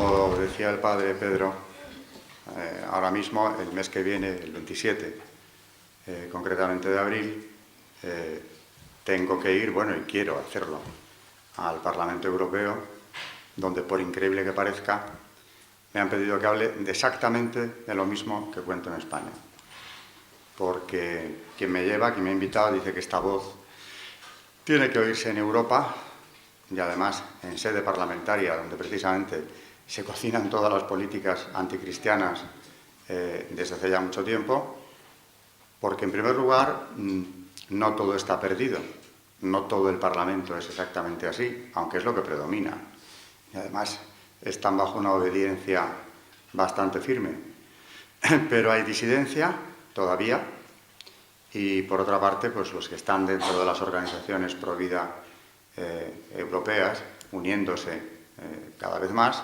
Como decía el padre Pedro, ahora mismo, el mes que viene, el 27, concretamente de abril, tengo que ir, bueno, y quiero hacerlo, al Parlamento Europeo, donde, por increíble que parezca, me han pedido que hable exactamente de lo mismo que cuento en España. Porque quien me lleva, quien me ha invitado, dice que esta voz tiene que oírse en Europa y además en sede parlamentaria, donde precisamente se cocinan todas las políticas anticristianas desde hace ya mucho tiempo, porque en primer lugar no todo está perdido, no todo el Parlamento es exactamente así, aunque es lo que predomina. Y además están bajo una obediencia bastante firme. Pero hay disidencia todavía y, por otra parte, pues los que están dentro de las organizaciones pro vida europeas, uniéndose cada vez más,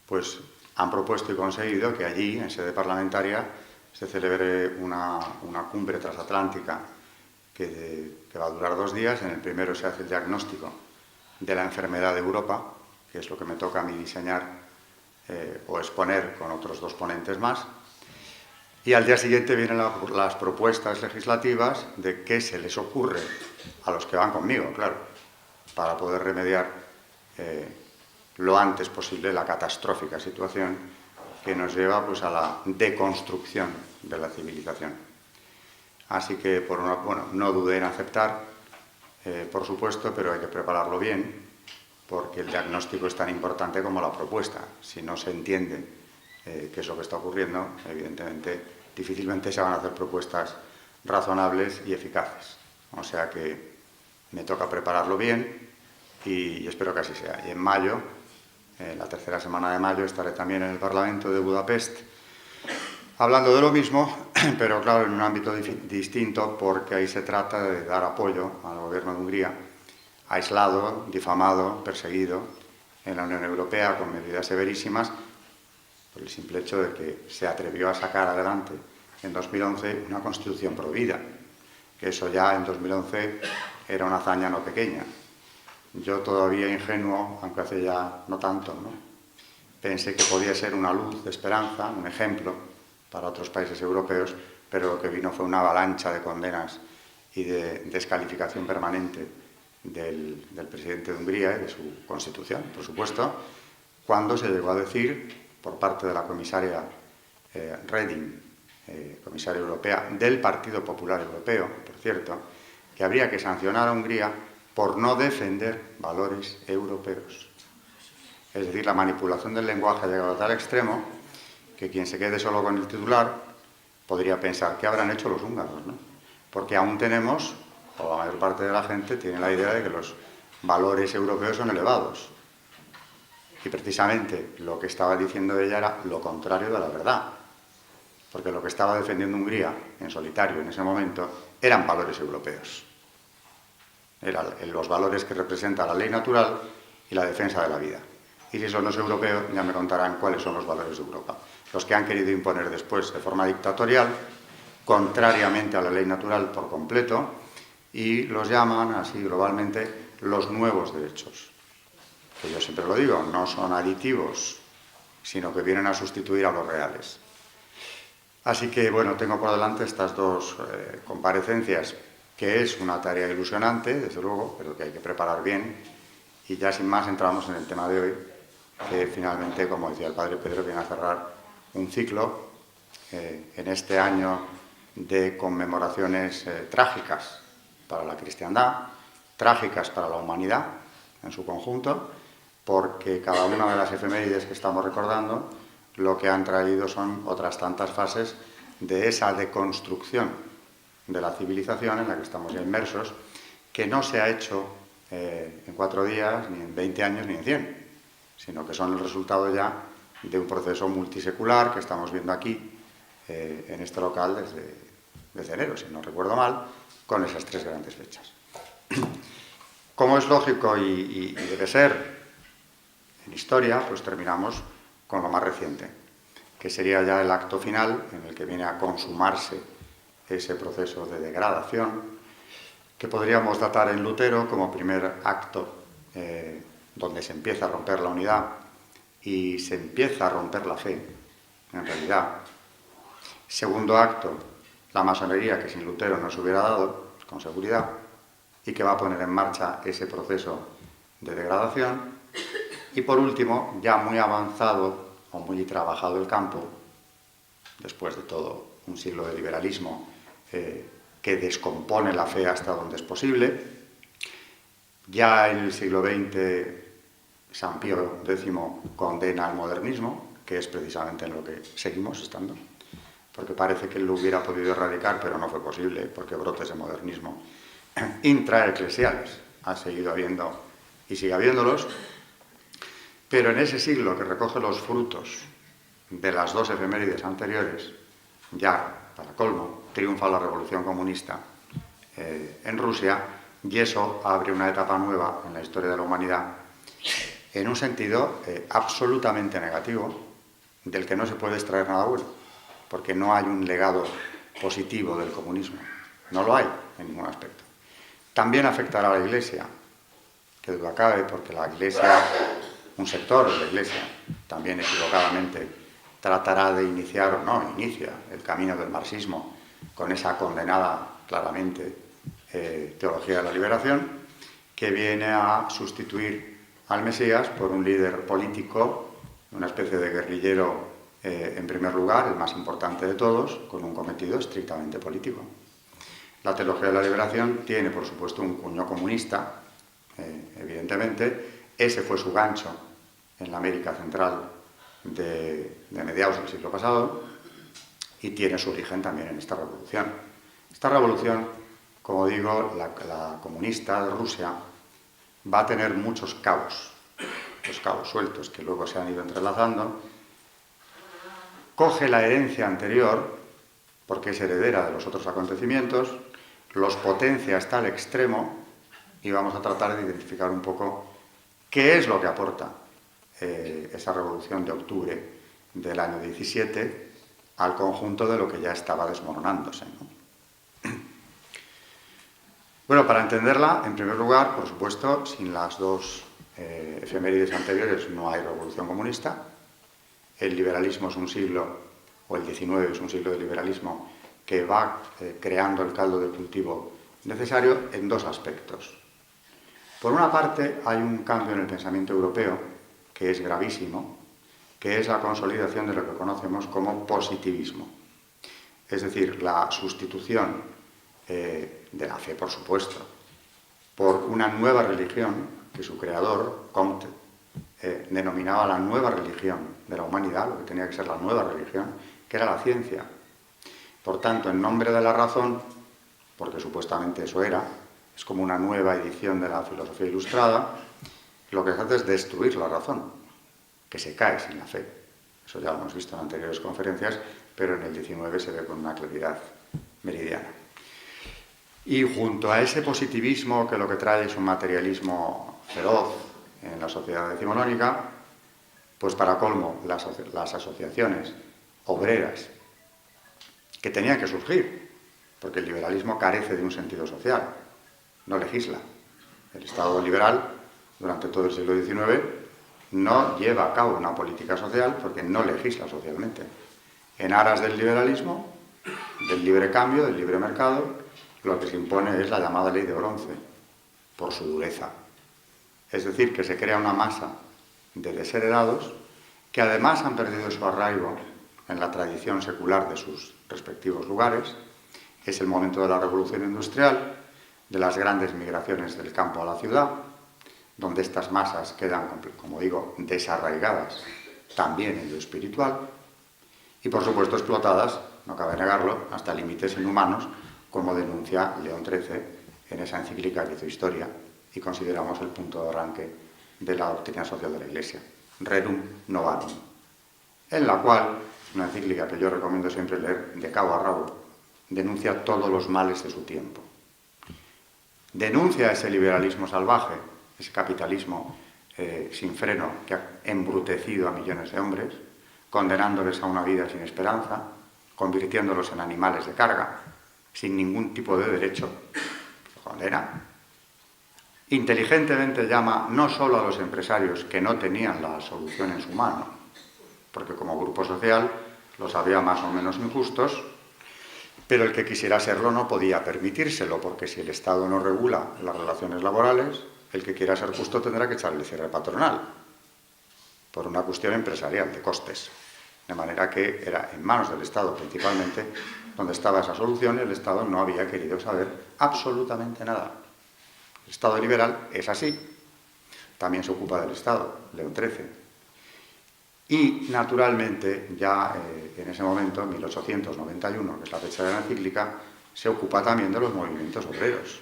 pues han propuesto y conseguido que allí, en sede parlamentaria, se celebre una cumbre transatlántica que va a durar 2 días. En el primero se hace el diagnóstico de la enfermedad de Europa, que es lo que me toca a mí diseñar o exponer con otros 2 ponentes más. Y al día siguiente vienen las propuestas legislativas de qué se les ocurre a los que van conmigo, claro, para poder remediar lo antes posible la catastrófica situación que nos lleva pues, a la deconstrucción de la civilización. Así que, no dudé en aceptar, por supuesto, pero hay que prepararlo bien, porque el diagnóstico es tan importante como la propuesta. Si no se entiende qué es lo que está ocurriendo, evidentemente, difícilmente se van a hacer propuestas razonables y eficaces. O sea que me toca prepararlo bien y espero que así sea. Y en mayo, la tercera semana de mayo, estaré también en el Parlamento de Budapest hablando de lo mismo, pero claro, en un ámbito distinto, porque ahí se trata de dar apoyo al gobierno de Hungría, aislado, difamado, perseguido en la Unión Europea con medidas severísimas por el simple hecho de que se atrevió a sacar adelante en 2011 una constitución pro vida, que eso ya en 2011 era una hazaña no pequeña. Yo todavía ingenuo, aunque hace ya no tanto, pensé que podía ser una luz de esperanza, un ejemplo para otros países europeos, pero lo que vino fue una avalancha de condenas y de descalificación permanente del presidente de Hungría y de su constitución, por supuesto, cuando se llegó a decir por parte de la comisaria Reding, comisaria europea del Partido Popular Europeo, por cierto, que habría que sancionar a Hungría por no defender valores europeos. Es decir, la manipulación del lenguaje ha llegado a tal extremo que quien se quede solo con el titular podría pensar ¿qué habrán hecho los húngaros? ¿No? Porque aún tenemos, o la mayor parte de la gente tiene la idea de que los valores europeos son elevados. Y precisamente lo que estaba diciendo ella era lo contrario de la verdad. Porque lo que estaba defendiendo Hungría en solitario en ese momento eran valores europeos. Eran los valores que representa la ley natural y la defensa de la vida. Y si eso no es europeo, ya me contarán cuáles son los valores de Europa. Los que han querido imponer después de forma dictatorial, contrariamente a la ley natural por completo, y los llaman así globalmente los nuevos derechos. Que yo siempre lo digo, no son aditivos, sino que vienen a sustituir a los reales. Así que, tengo por delante estas 2 comparecencias, que es una tarea ilusionante, desde luego, pero que hay que preparar bien. Y ya sin más entramos en el tema de hoy, que finalmente, como decía el padre Pedro, viene a cerrar un ciclo en este año de conmemoraciones trágicas para la cristiandad, trágicas para la humanidad en su conjunto, porque cada una de las efemérides que estamos recordando lo que han traído son otras tantas fases de esa deconstrucción de la civilización en la que estamos ya inmersos, que no se ha hecho en 4 días, ni en 20 años, ni en 100, sino que son el resultado ya de un proceso multisecular que estamos viendo aquí, en este local, desde enero, si no recuerdo mal, con esas 3 grandes fechas. Como es lógico y debe ser en historia, pues terminamos con lo más reciente, que sería ya el acto final en el que viene a consumarse ese proceso de degradación, que podríamos datar en Lutero como primer acto donde se empieza a romper la unidad y se empieza a romper la fe, en realidad. Segundo acto, la masonería, que sin Lutero no se hubiera dado, con seguridad, y que va a poner en marcha ese proceso de degradación. Y por último, ya muy avanzado o muy trabajado el campo, después de todo un siglo de liberalismo que descompone la fe hasta donde es posible, ya en el siglo XX San Pío X condena al modernismo, que es precisamente en lo que seguimos estando, porque parece que él lo hubiera podido erradicar, pero no fue posible, porque brotes de modernismo intraeclesiales ha seguido habiendo y sigue habiéndolos. Pero en ese siglo que recoge los frutos de las dos efemérides anteriores, ya, para colmo, triunfa la Revolución Comunista en Rusia, y eso abre una etapa nueva en la historia de la humanidad, en un sentido absolutamente negativo, del que no se puede extraer nada bueno, porque no hay un legado positivo del comunismo, no lo hay en ningún aspecto. También afectará a la Iglesia, que duda cabe, porque la Iglesia, un sector de la Iglesia, también equivocadamente, tratará de iniciar, o no, inicia el camino del marxismo con esa condenada claramente teología de la liberación, que viene a sustituir al Mesías por un líder político, una especie de guerrillero en primer lugar, el más importante de todos, con un cometido estrictamente político. La teología de la liberación tiene, por supuesto, un cuño comunista, evidentemente. Ese fue su gancho en la América Central de mediados del siglo pasado, y tiene su origen también en esta revolución. Esta revolución, como digo, la comunista de Rusia, va a tener muchos cabos, los cabos sueltos que luego se han ido entrelazando. Coge la herencia anterior, porque es heredera de los otros acontecimientos, los potencia hasta el extremo, y vamos a tratar de identificar un poco qué es lo que aporta esa revolución de octubre del año 17 al conjunto de lo que ya estaba desmoronándose, ¿no? Bueno, para entenderla, en primer lugar, por supuesto, sin las dos efemérides anteriores no hay revolución comunista. El liberalismo es un siglo, o el XIX es un siglo de liberalismo que va creando el caldo de cultivo necesario en dos aspectos. Por una parte, hay un cambio en el pensamiento europeo que es gravísimo, que es la consolidación de lo que conocemos como positivismo. Es decir, la sustitución de la fe, por supuesto, por una nueva religión que su creador, Comte, denominaba la nueva religión de la humanidad, lo que tenía que ser la nueva religión, que era la ciencia. Por tanto, en nombre de la razón, porque supuestamente eso era, es como una nueva edición de la filosofía ilustrada, lo que se hace es destruir la razón, que se cae sin la fe. Eso ya lo hemos visto en anteriores conferencias, pero en el 19 se ve con una claridad meridiana. Y junto a ese positivismo, que lo que trae es un materialismo feroz en la sociedad decimonónica, pues para colmo las asociaciones obreras que tenían que surgir, porque el liberalismo carece de un sentido social, no legisla. El Estado liberal, durante todo el siglo XIX, no lleva a cabo una política social porque no legisla socialmente. En aras del liberalismo, del libre cambio, del libre mercado, lo que se impone es la llamada ley de bronce, por su dureza. Es decir, que se crea una masa de desheredados que además han perdido su arraigo en la tradición secular de sus respectivos lugares. Es el momento de la revolución industrial, de las grandes migraciones del campo a la ciudad, donde estas masas quedan, como digo, desarraigadas también en lo espiritual y, por supuesto, explotadas, no cabe negarlo, hasta límites inhumanos, como denuncia León XIII en esa encíclica que hizo Historia y consideramos el punto de arranque de la doctrina social de la Iglesia, Rerum Novarum, en la cual, una encíclica que yo recomiendo siempre leer de cabo a rabo, denuncia todos los males de su tiempo. Denuncia ese liberalismo salvaje, ese capitalismo sin freno que ha embrutecido a millones de hombres, condenándoles a una vida sin esperanza, convirtiéndolos en animales de carga, sin ningún tipo de derecho. Lo condena. inteligentemente llama no solo a los empresarios que no tenían la solución en su mano, porque como grupo social los había más o menos injustos, pero el que quisiera serlo no podía permitírselo, porque si el Estado no regula las relaciones laborales, el que quiera ser justo tendrá que echarle cierre patronal, por una cuestión empresarial, de costes. De manera que era en manos del Estado principalmente donde estaba esa solución, y el Estado no había querido saber absolutamente nada. El Estado liberal es así, también se ocupa del Estado, León XIII. Y, naturalmente, ya en ese momento, en 1891, que es la fecha de la encíclica, se ocupa también de los movimientos obreros.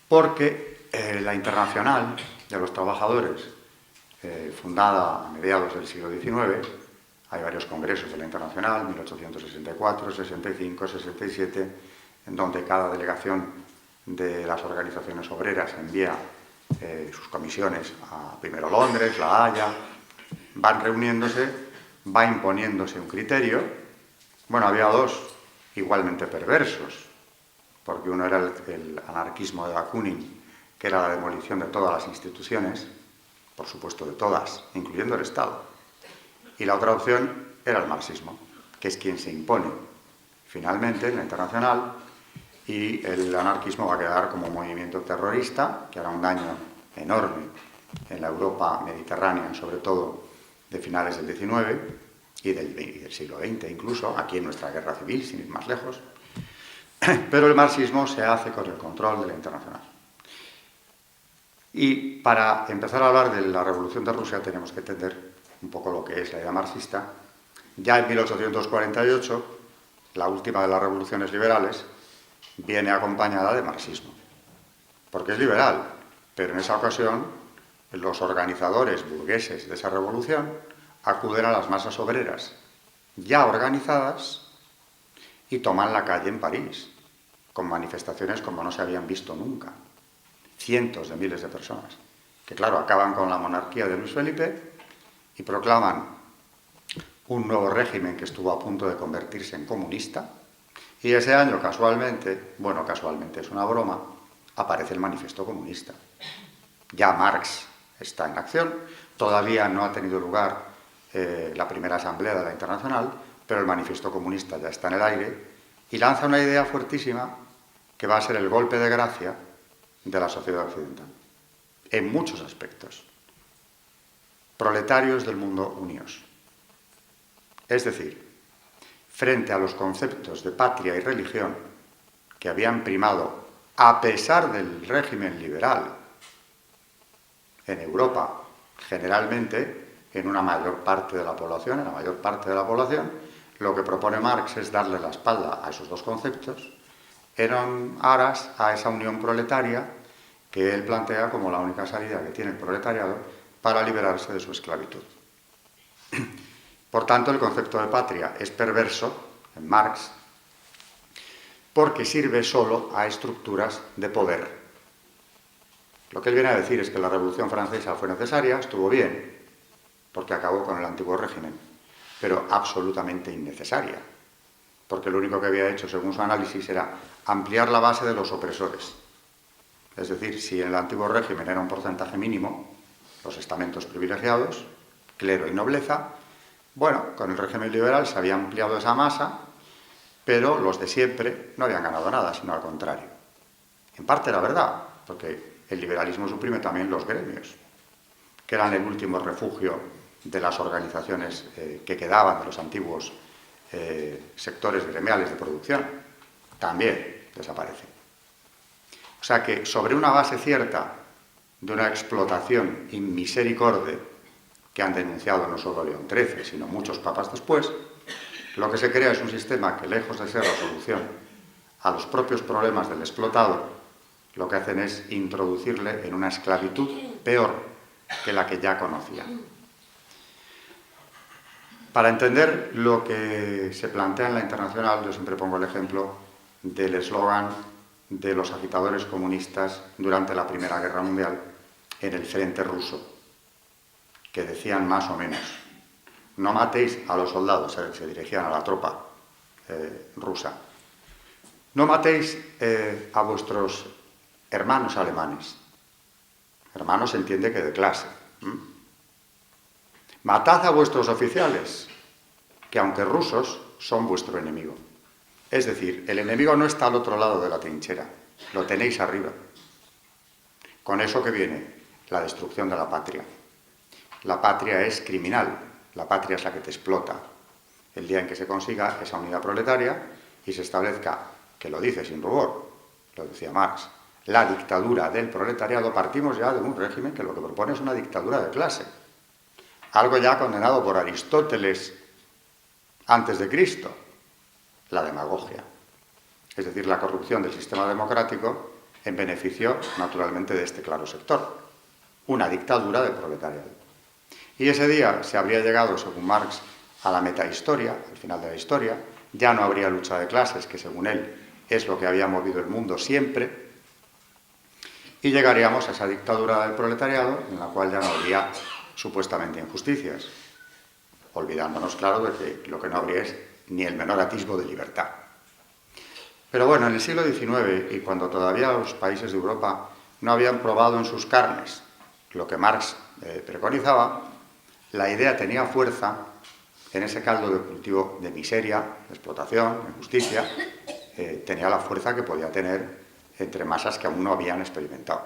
Porque la Internacional de los Trabajadores, fundada a mediados del siglo XIX, hay varios congresos de la Internacional, 1864, 65, 67, en donde cada delegación de las organizaciones obreras envía sus comisiones a primero Londres, La Haya, van reuniéndose, va imponiéndose un criterio. Bueno, había dos igualmente perversos, porque uno era el anarquismo de Bakunin, que era la demolición de todas las instituciones, por supuesto de todas, incluyendo el Estado. Y la otra opción era el marxismo, que es quien se impone finalmente en la Internacional, y el anarquismo va a quedar como movimiento terrorista, que hará un daño enorme en la Europa mediterránea, sobre todo de finales del XIX y del siglo XX incluso, aquí en nuestra guerra civil, sin ir más lejos. Pero el marxismo se hace con el control de la Internacional. Y para empezar a hablar de la Revolución de Rusia tenemos que entender un poco lo que es la idea marxista. Ya en 1848, la última de las revoluciones liberales, viene acompañada de marxismo, porque es liberal, pero en esa ocasión los organizadores burgueses de esa revolución acuden a las masas obreras ya organizadas y toman la calle en París, con manifestaciones como no se habían visto nunca. Cientos de miles de personas, que claro, acaban con la monarquía de Luis Felipe y proclaman un nuevo régimen que estuvo a punto de convertirse en comunista, y ese año casualmente, bueno, casualmente es una broma, aparece el Manifiesto Comunista. Ya Marx está en acción, todavía no ha tenido lugar la primera asamblea de la Internacional, pero el Manifiesto Comunista ya está en el aire y lanza una idea fuertísima que va a ser el golpe de gracia de la sociedad occidental, en muchos aspectos. Proletarios del mundo unidos. Es decir, frente a los conceptos de patria y religión que habían primado a pesar del régimen liberal en Europa, generalmente en una mayor parte de la población, lo que propone Marx es darle la espalda a esos dos conceptos en aras a esa unión proletaria que él plantea como la única salida que tiene el proletariado para liberarse de su esclavitud. Por tanto, el concepto de patria es perverso en Marx porque sirve solo a estructuras de poder. Lo que él viene a decir es que la Revolución Francesa fue necesaria, estuvo bien, porque acabó con el antiguo régimen, pero absolutamente innecesaria, porque lo único que había hecho, según su análisis, era ampliar la base de los opresores. Es decir, si en el antiguo régimen era un porcentaje mínimo, los estamentos privilegiados, clero y nobleza, bueno, con el régimen liberal se había ampliado esa masa, pero los de siempre no habían ganado nada, sino al contrario. En parte era verdad, porque el liberalismo suprime también los gremios, que eran el último refugio de las organizaciones que quedaban de los antiguos sectores gremiales de producción. También desaparecen. O sea que sobre una base cierta de una explotación inmisericorde que han denunciado no solo León XIII, sino muchos papas después, lo que se crea es un sistema que, lejos de ser la solución a los propios problemas del explotado, lo que hacen es introducirle en una esclavitud peor que la que ya conocía. Para entender lo que se plantea en la Internacional, yo siempre pongo el ejemplo del eslogan de los agitadores comunistas durante la Primera Guerra Mundial en el frente ruso, que decían más o menos: no matéis a los soldados, se dirigían a la tropa rusa, no matéis a vuestros hermanos alemanes. Hermanos se entiende que de clase. Matad a vuestros oficiales, que aunque rusos, son vuestro enemigo. Es decir, el enemigo no está al otro lado de la trinchera, lo tenéis arriba. Con eso que viene la destrucción de la patria. La patria es criminal, la patria es la que te explota. El día en que se consiga esa unidad proletaria y se establezca, que lo dice sin rubor, lo decía Marx, la dictadura del proletariado, partimos ya de un régimen que lo que propone es una dictadura de clase. Algo ya condenado por Aristóteles antes de Cristo, la demagogia. Es decir, la corrupción del sistema democrático en beneficio, naturalmente, de este claro sector. Una dictadura del proletariado. Y ese día se habría llegado, según Marx, a la metahistoria, al final de la historia. Ya no habría lucha de clases, que según él es lo que había movido el mundo siempre. Y llegaríamos a esa dictadura del proletariado, en la cual ya no habría supuestamente injusticias. Olvidándonos, claro, de que lo que no habría es ni el menor atisbo de libertad. Pero bueno, en el siglo XIX, y cuando todavía los países de Europa no habían probado en sus carnes lo que Marx preconizaba, la idea tenía fuerza en ese caldo de cultivo de miseria, de explotación, de injusticia, tenía la fuerza que podía tener entre masas que aún no habían experimentado.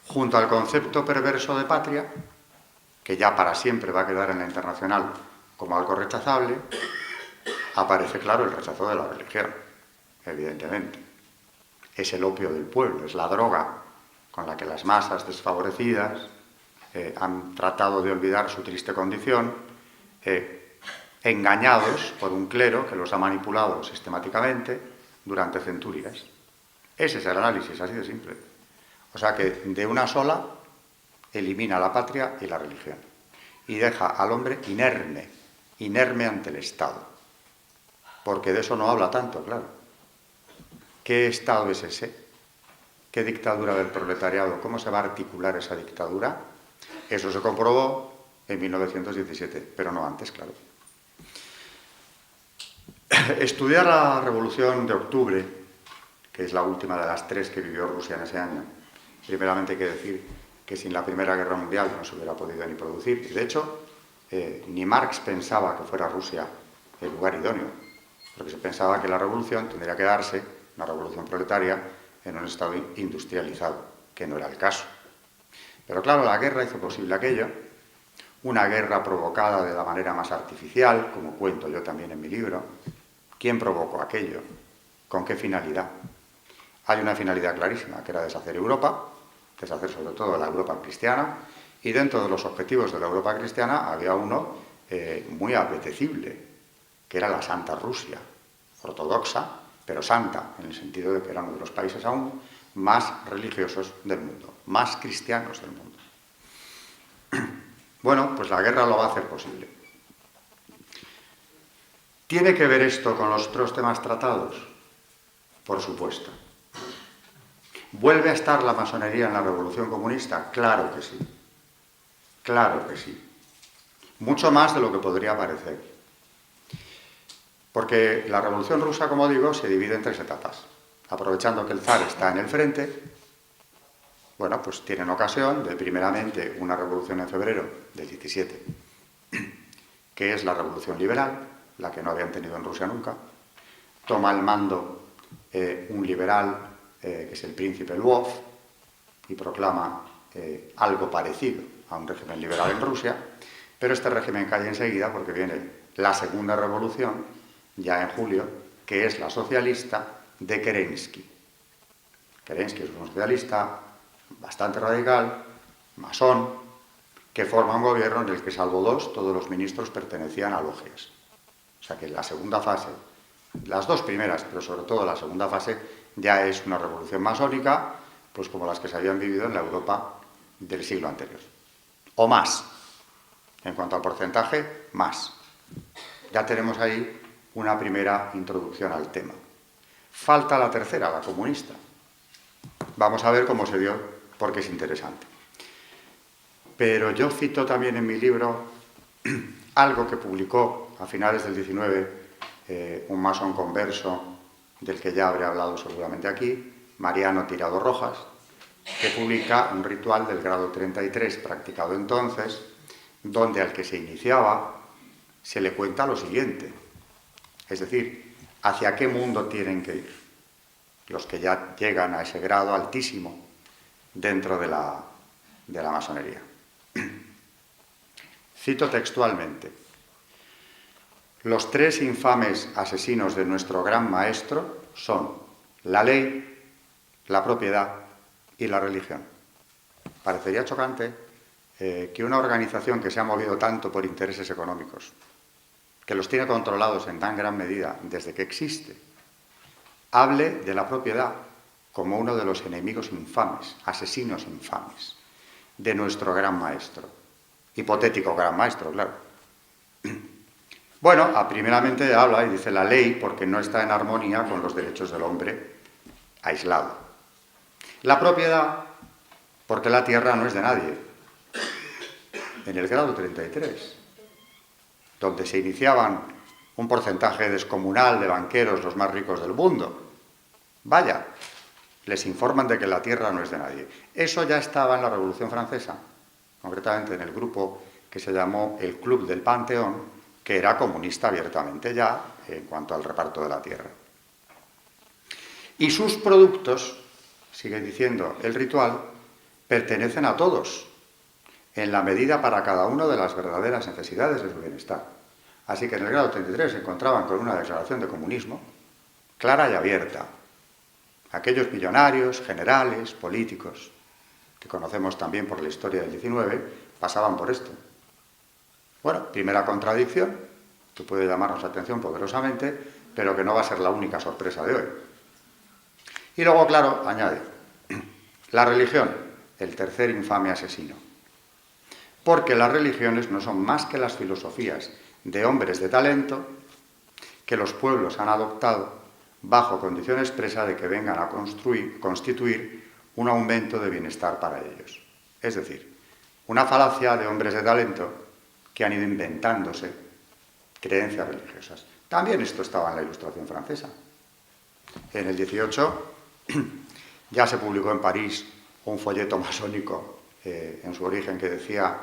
Junto al concepto perverso de patria, que ya para siempre va a quedar en la internacional como algo rechazable, aparece, claro, el rechazo de la religión, evidentemente. Es el opio del pueblo, es la droga con la que las masas desfavorecidas han tratado de olvidar su triste condición, engañados por un clero que los ha manipulado sistemáticamente durante centurias. Ese es el análisis, así de simple. O sea que de una sola elimina la patria y la religión y deja al hombre inerme ante el Estado. Porque de eso no habla tanto, claro. ¿Qué Estado es ese? ¿Qué dictadura del proletariado? ¿Cómo se va a articular esa dictadura? Eso se comprobó en 1917, pero no antes, claro. Estudiar la Revolución de Octubre, que es la última de las tres que vivió Rusia en ese año, primeramente hay que decir que sin la Primera Guerra Mundial no se hubiera podido ni producir. Y de hecho, ni Marx pensaba que fuera Rusia el lugar idóneo, porque se pensaba que la revolución tendría que darse, una revolución proletaria, en un estado industrializado, que no era el caso. Pero claro, la guerra hizo posible aquello, una guerra provocada de la manera más artificial, como cuento yo también en mi libro. ¿Quién provocó aquello? ¿Con qué finalidad? Hay una finalidad clarísima, que era deshacer Europa, deshacer sobre todo la Europa cristiana, y dentro de los objetivos de la Europa cristiana había uno muy apetecible, que era la Santa Rusia, ortodoxa, pero santa, en el sentido de que era uno de los países aún más religiosos del mundo, más cristianos del mundo. Bueno, pues la guerra lo va a hacer posible. ¿Tiene que ver esto con los otros temas tratados? Por supuesto. ¿Vuelve a estar la masonería en la Revolución Comunista? Claro que sí. Claro que sí. Mucho más de lo que podría parecer. Porque la Revolución Rusa, como digo, se divide en tres etapas. Aprovechando que el zar está en el frente, bueno, pues tienen ocasión de, primeramente, una revolución en febrero del 17, que es la Revolución Liberal, la que no habían tenido en Rusia nunca. Toma el mando un liberal, que es el príncipe Lvov, y proclama algo parecido a un régimen liberal en Rusia, pero este régimen cae enseguida porque viene la segunda revolución, ya en julio, que es la socialista de Kerensky. Kerensky es un socialista bastante radical, masón, que forma un gobierno en el que, salvo dos, todos los ministros pertenecían a logias. O sea que la segunda fase, las dos primeras, pero sobre todo la segunda fase, ya es una revolución masónica, pues como las que se habían vivido en la Europa del siglo anterior. O más. En cuanto al porcentaje, más. Ya tenemos ahí una primera introducción al tema. Falta la tercera, la comunista. Vamos a ver cómo se dio, porque es interesante. Pero yo cito también en mi libro algo que publicó a finales del 19 un masón converso, del que ya habré hablado seguramente aquí, Mariano Tirado Rojas, que publica un ritual del grado 33 practicado entonces, donde al que se iniciaba se le cuenta lo siguiente, es decir, hacia qué mundo tienen que ir los que ya llegan a ese grado altísimo dentro de la masonería. Cito textualmente: los tres infames asesinos de nuestro gran maestro son la ley, la propiedad y la religión. Parecería chocante que una organización que se ha movido tanto por intereses económicos, que los tiene controlados en tan gran medida desde que existe, hable de la propiedad como uno de los enemigos infames, asesinos infames, de nuestro gran maestro. Hipotético gran maestro, claro. Bueno, primeramente habla y dice la ley porque no está en armonía con los derechos del hombre aislado. La propiedad porque la tierra no es de nadie. En el grado 33, donde se iniciaban un porcentaje descomunal de banqueros, los más ricos del mundo, vaya, les informan de que la tierra no es de nadie. Eso ya estaba en la Revolución Francesa, concretamente en el grupo que se llamó el Club del Panteón, que era comunista abiertamente ya en cuanto al reparto de la tierra. Y sus productos, sigue diciendo el ritual, pertenecen a todos, en la medida para cada uno de las verdaderas necesidades de su bienestar. Así que en el grado 33 se encontraban con una declaración de comunismo clara y abierta. Aquellos millonarios, generales, políticos, que conocemos también por la historia del 19, pasaban por esto. Bueno, primera contradicción, que puede llamarnos la atención poderosamente, pero que no va a ser la única sorpresa de hoy. Y luego, claro, añade, la religión, el tercer infame asesino. Porque las religiones no son más que las filosofías de hombres de talento que los pueblos han adoptado bajo condición expresa de que vengan a constituir un aumento de bienestar para ellos. Es decir, una falacia de hombres de talento que han ido inventándose creencias religiosas. También esto estaba en la Ilustración francesa. En el 18 ya se publicó en París un folleto masónico en su origen que decía,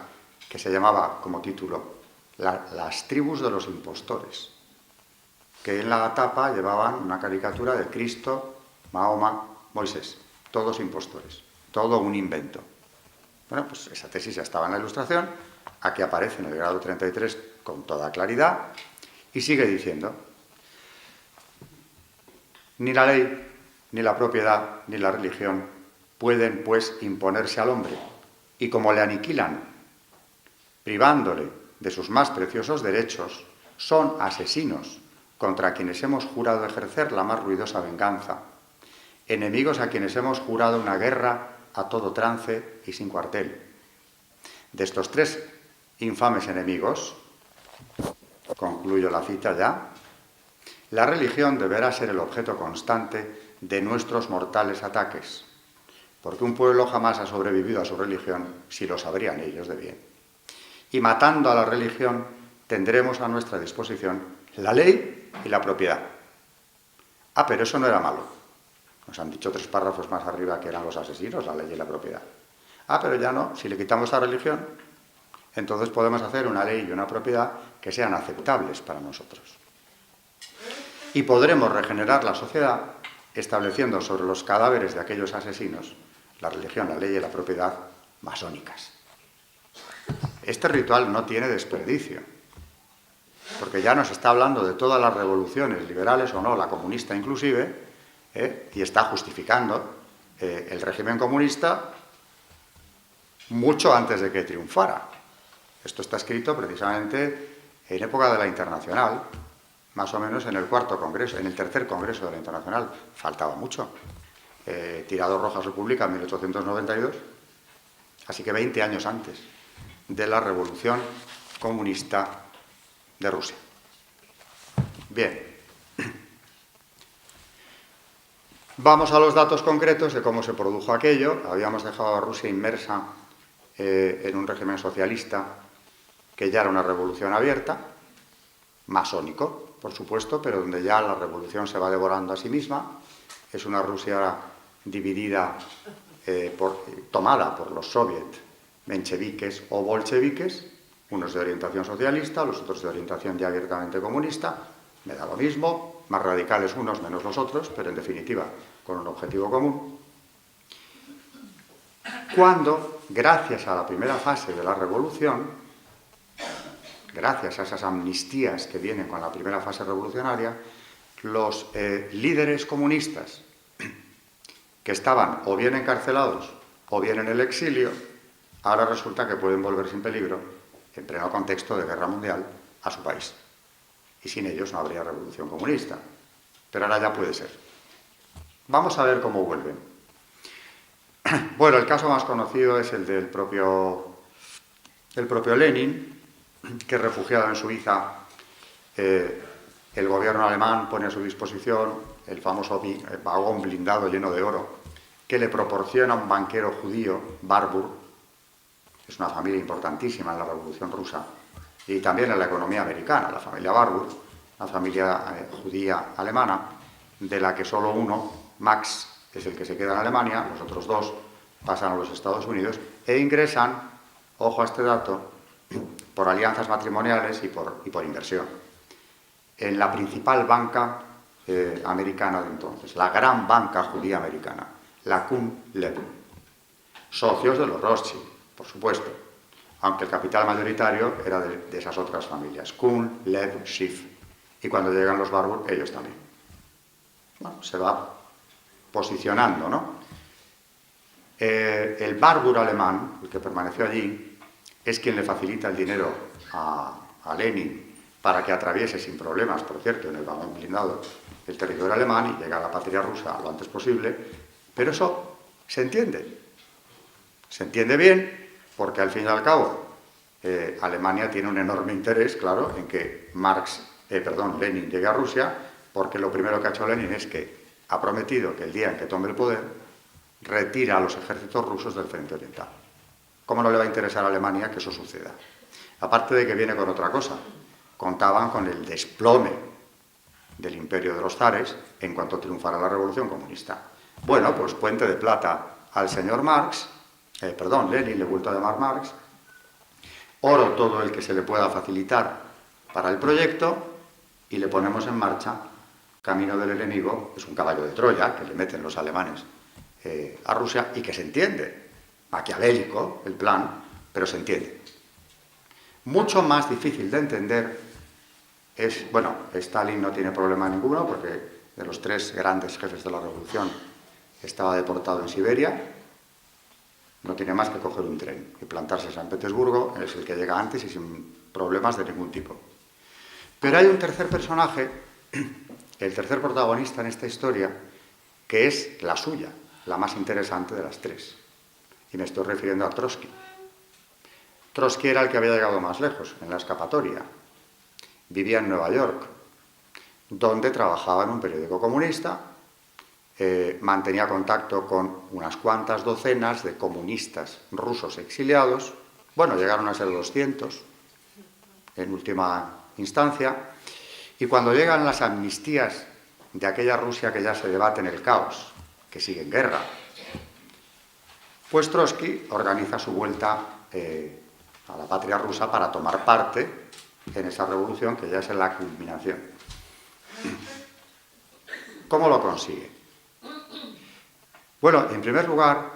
que se llamaba como título Las tribus de los impostores, que en la tapa llevaban una caricatura de Cristo, Mahoma, Moisés, todos impostores, todo un invento. Bueno, pues esa tesis ya estaba en la Ilustración, aquí aparece en el grado 33 con toda claridad, y sigue diciendo, ni la ley, ni la propiedad, ni la religión pueden, pues, imponerse al hombre, y como le aniquilan, privándole de sus más preciosos derechos, son asesinos contra quienes hemos jurado ejercer la más ruidosa venganza, enemigos a quienes hemos jurado una guerra a todo trance y sin cuartel. De estos tres infames enemigos, concluyo la cita ya, la religión deberá ser el objeto constante de nuestros mortales ataques, porque un pueblo jamás ha sobrevivido a su religión si lo sabrían ellos de bien. Y matando a la religión tendremos a nuestra disposición la ley y la propiedad. Pero eso no era malo. Nos han dicho 3 párrafos más arriba que eran los asesinos, la ley y la propiedad. Pero ya no, si le quitamos la religión, entonces podemos hacer una ley y una propiedad que sean aceptables para nosotros. Y podremos regenerar la sociedad estableciendo sobre los cadáveres de aquellos asesinos la religión, la ley y la propiedad masónicas. Este ritual no tiene desperdicio, porque ya nos está hablando de todas las revoluciones, liberales o no, la comunista inclusive, y está justificando el régimen comunista mucho antes de que triunfara. Esto está escrito precisamente en época de la Internacional, más o menos en el en el tercer congreso de la Internacional. Faltaba mucho. Tirado Rojas lo publica en 1892, así que 20 años antes de la Revolución Comunista de Rusia. Bien. Vamos a los datos concretos de cómo se produjo aquello. Habíamos dejado a Rusia inmersa en un régimen socialista que ya era una revolución abierta, masónico, por supuesto, pero donde ya la revolución se va devorando a sí misma. Es una Rusia dividida, tomada por los soviets mencheviques o bolcheviques, unos de orientación socialista, los otros de orientación ya abiertamente comunista, me da lo mismo, más radicales unos, menos los otros, pero en definitiva con un objetivo común. Cuando, gracias a la primera fase de la revolución, gracias a esas amnistías que vienen con la primera fase revolucionaria, los líderes comunistas que estaban o bien encarcelados o bien en el exilio, ahora resulta que pueden volver sin peligro, en pleno contexto de guerra mundial, a su país. Y sin ellos no habría revolución comunista. Pero ahora ya puede ser. Vamos a ver cómo vuelven. Bueno, el caso más conocido es el del propio Lenin, que refugiado en Suiza, el gobierno alemán pone a su disposición el famoso vagón blindado lleno de oro que le proporciona un banquero judío, Barbour. Es una familia importantísima en la Revolución Rusa y también en la economía americana, la familia Barbour, una familia judía alemana, de la que solo uno, Max, es el que se queda en Alemania, los otros dos pasan a los Estados Unidos e ingresan, ojo a este dato, por alianzas matrimoniales y por inversión, en la principal banca americana de entonces, la gran banca judía americana, la Kuhn-Lev. Socios de los Rothschild, por supuesto, aunque el capital mayoritario era de esas otras familias, Kuhn, Lev, Schiff. Y cuando llegan los Barbour, ellos también. Bueno, se va posicionando, ¿no? El Barbour alemán, el que permaneció allí, es quien le facilita el dinero a Lenin para que atraviese sin problemas, por cierto, en el vagón blindado, el territorio alemán y llegue a la patria rusa lo antes posible, pero eso se entiende. Se entiende bien porque, al fin y al cabo, Alemania tiene un enorme interés, claro, en que Lenin llegue a Rusia, porque lo primero que ha hecho Lenin es que ha prometido que el día en que tome el poder, retira a los ejércitos rusos del frente oriental. ¿Cómo no le va a interesar a Alemania que eso suceda? Aparte de que viene con otra cosa. Contaban con el desplome del imperio de los zares en cuanto triunfara la revolución comunista. Bueno, pues puente de plata al señor Lenin, le he vuelto a llamar Marx, oro todo el que se le pueda facilitar para el proyecto y le ponemos en marcha camino del enemigo, es un caballo de Troya que le meten los alemanes a Rusia y que se entiende, maquiavélico el plan, pero se entiende. Mucho más difícil de entender es, bueno, Stalin no tiene problema ninguno porque de los tres grandes jefes de la revolución estaba deportado en Siberia, no tiene más que coger un tren y plantarse en San Petersburgo, es el que llega antes y sin problemas de ningún tipo. Pero hay un tercer personaje, el tercer protagonista en esta historia, que es la suya, la más interesante de las tres. Y me estoy refiriendo a Trotsky. Trotsky era el que había llegado más lejos, en la escapatoria. Vivía en Nueva York, donde trabajaba en un periódico comunista, mantenía contacto con unas cuantas docenas de comunistas rusos exiliados, bueno, llegaron a ser 200 en última instancia, y cuando llegan las amnistías de aquella Rusia que ya se debate en el caos, que sigue en guerra, pues Trotsky organiza su vuelta a la patria rusa para tomar parte en esa revolución que ya es en la culminación. ¿Cómo lo consigue? Bueno, en primer lugar,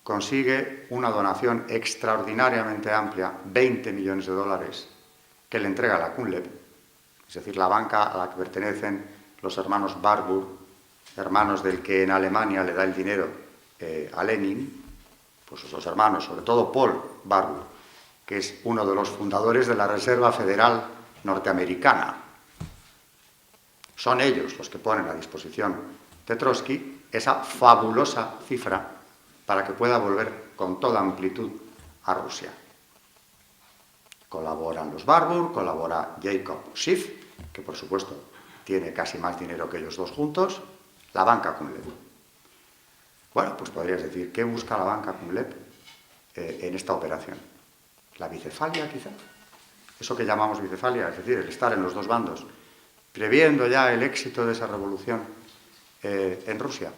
consigue una donación extraordinariamente amplia, 20 millones de dólares, que le entrega la Kuhn-Lev, es decir, la banca a la que pertenecen los hermanos Barbour, hermanos del que en Alemania le da el dinero a Lenin, pues esos hermanos, sobre todo Paul Barbour, que es uno de los fundadores de la Reserva Federal Norteamericana. Son ellos los que ponen a disposición de Trotsky esa fabulosa cifra para que pueda volver con toda amplitud a Rusia. Colaboran los Barbour, colabora Jacob Schiff, que por supuesto tiene casi más dinero que ellos dos juntos, la banca Kuhn-Lev. Bueno, pues podrías decir, ¿qué busca la banca Kuhn-Lev en esta operación? ¿La bicefalia, quizá? Eso que llamamos bicefalia, es decir, el estar en los dos bandos, previendo ya el éxito de esa revolución en Rusia.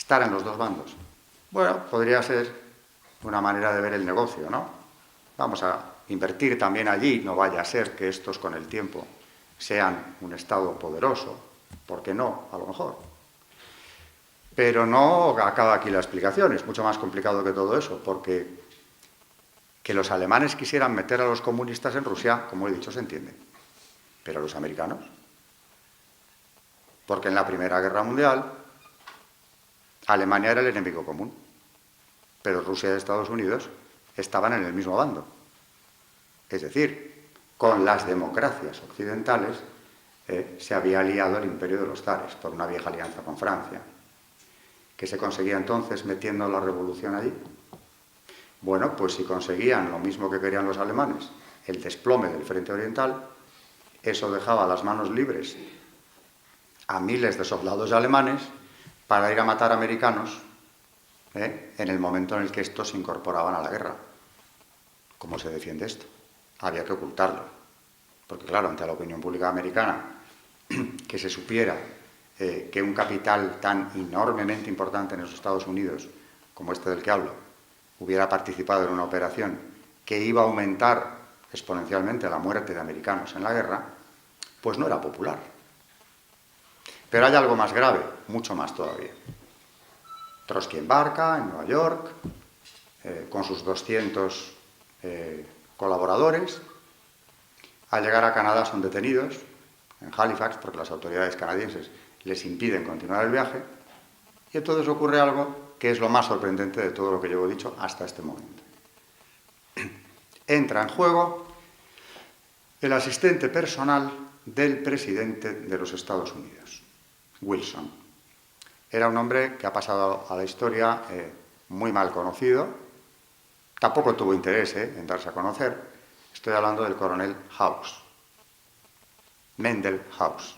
estar en los dos bandos. Bueno, podría ser una manera de ver el negocio, ¿no? Vamos a invertir también allí, no vaya a ser que estos con el tiempo sean un Estado poderoso. ¿Por qué no? A lo mejor. Pero no acaba aquí la explicación, es mucho más complicado que todo eso, porque que los alemanes quisieran meter a los comunistas en Rusia, como he dicho, se entiende. Pero los americanos, porque en la Primera Guerra Mundial Alemania era el enemigo común, pero Rusia y Estados Unidos estaban en el mismo bando. Es decir, con las democracias occidentales se había aliado el imperio de los zares por una vieja alianza con Francia. ¿Qué se conseguía entonces metiendo la revolución allí? Bueno, pues si conseguían lo mismo que querían los alemanes, el desplome del frente oriental, eso dejaba las manos libres a miles de soldados alemanes para ir a matar americanos en el momento en el que estos se incorporaban a la guerra. ¿Cómo se defiende esto? Había que ocultarlo. Porque claro, ante la opinión pública americana, que se supiera que un capital tan enormemente importante en los Estados Unidos, como este del que hablo, hubiera participado en una operación que iba a aumentar exponencialmente la muerte de americanos en la guerra, pues no era popular. Pero hay algo más grave, mucho más todavía. Trotsky embarca en Nueva York, con sus 200 colaboradores. Al llegar a Canadá son detenidos en Halifax porque las autoridades canadienses les impiden continuar el viaje. Y entonces ocurre algo que es lo más sorprendente de todo lo que llevo dicho hasta este momento. Entra en juego el asistente personal del presidente de los Estados Unidos, Wilson. Era un hombre que ha pasado a la historia muy mal conocido. Tampoco tuvo interés en darse a conocer. Estoy hablando del coronel House, Mendel House.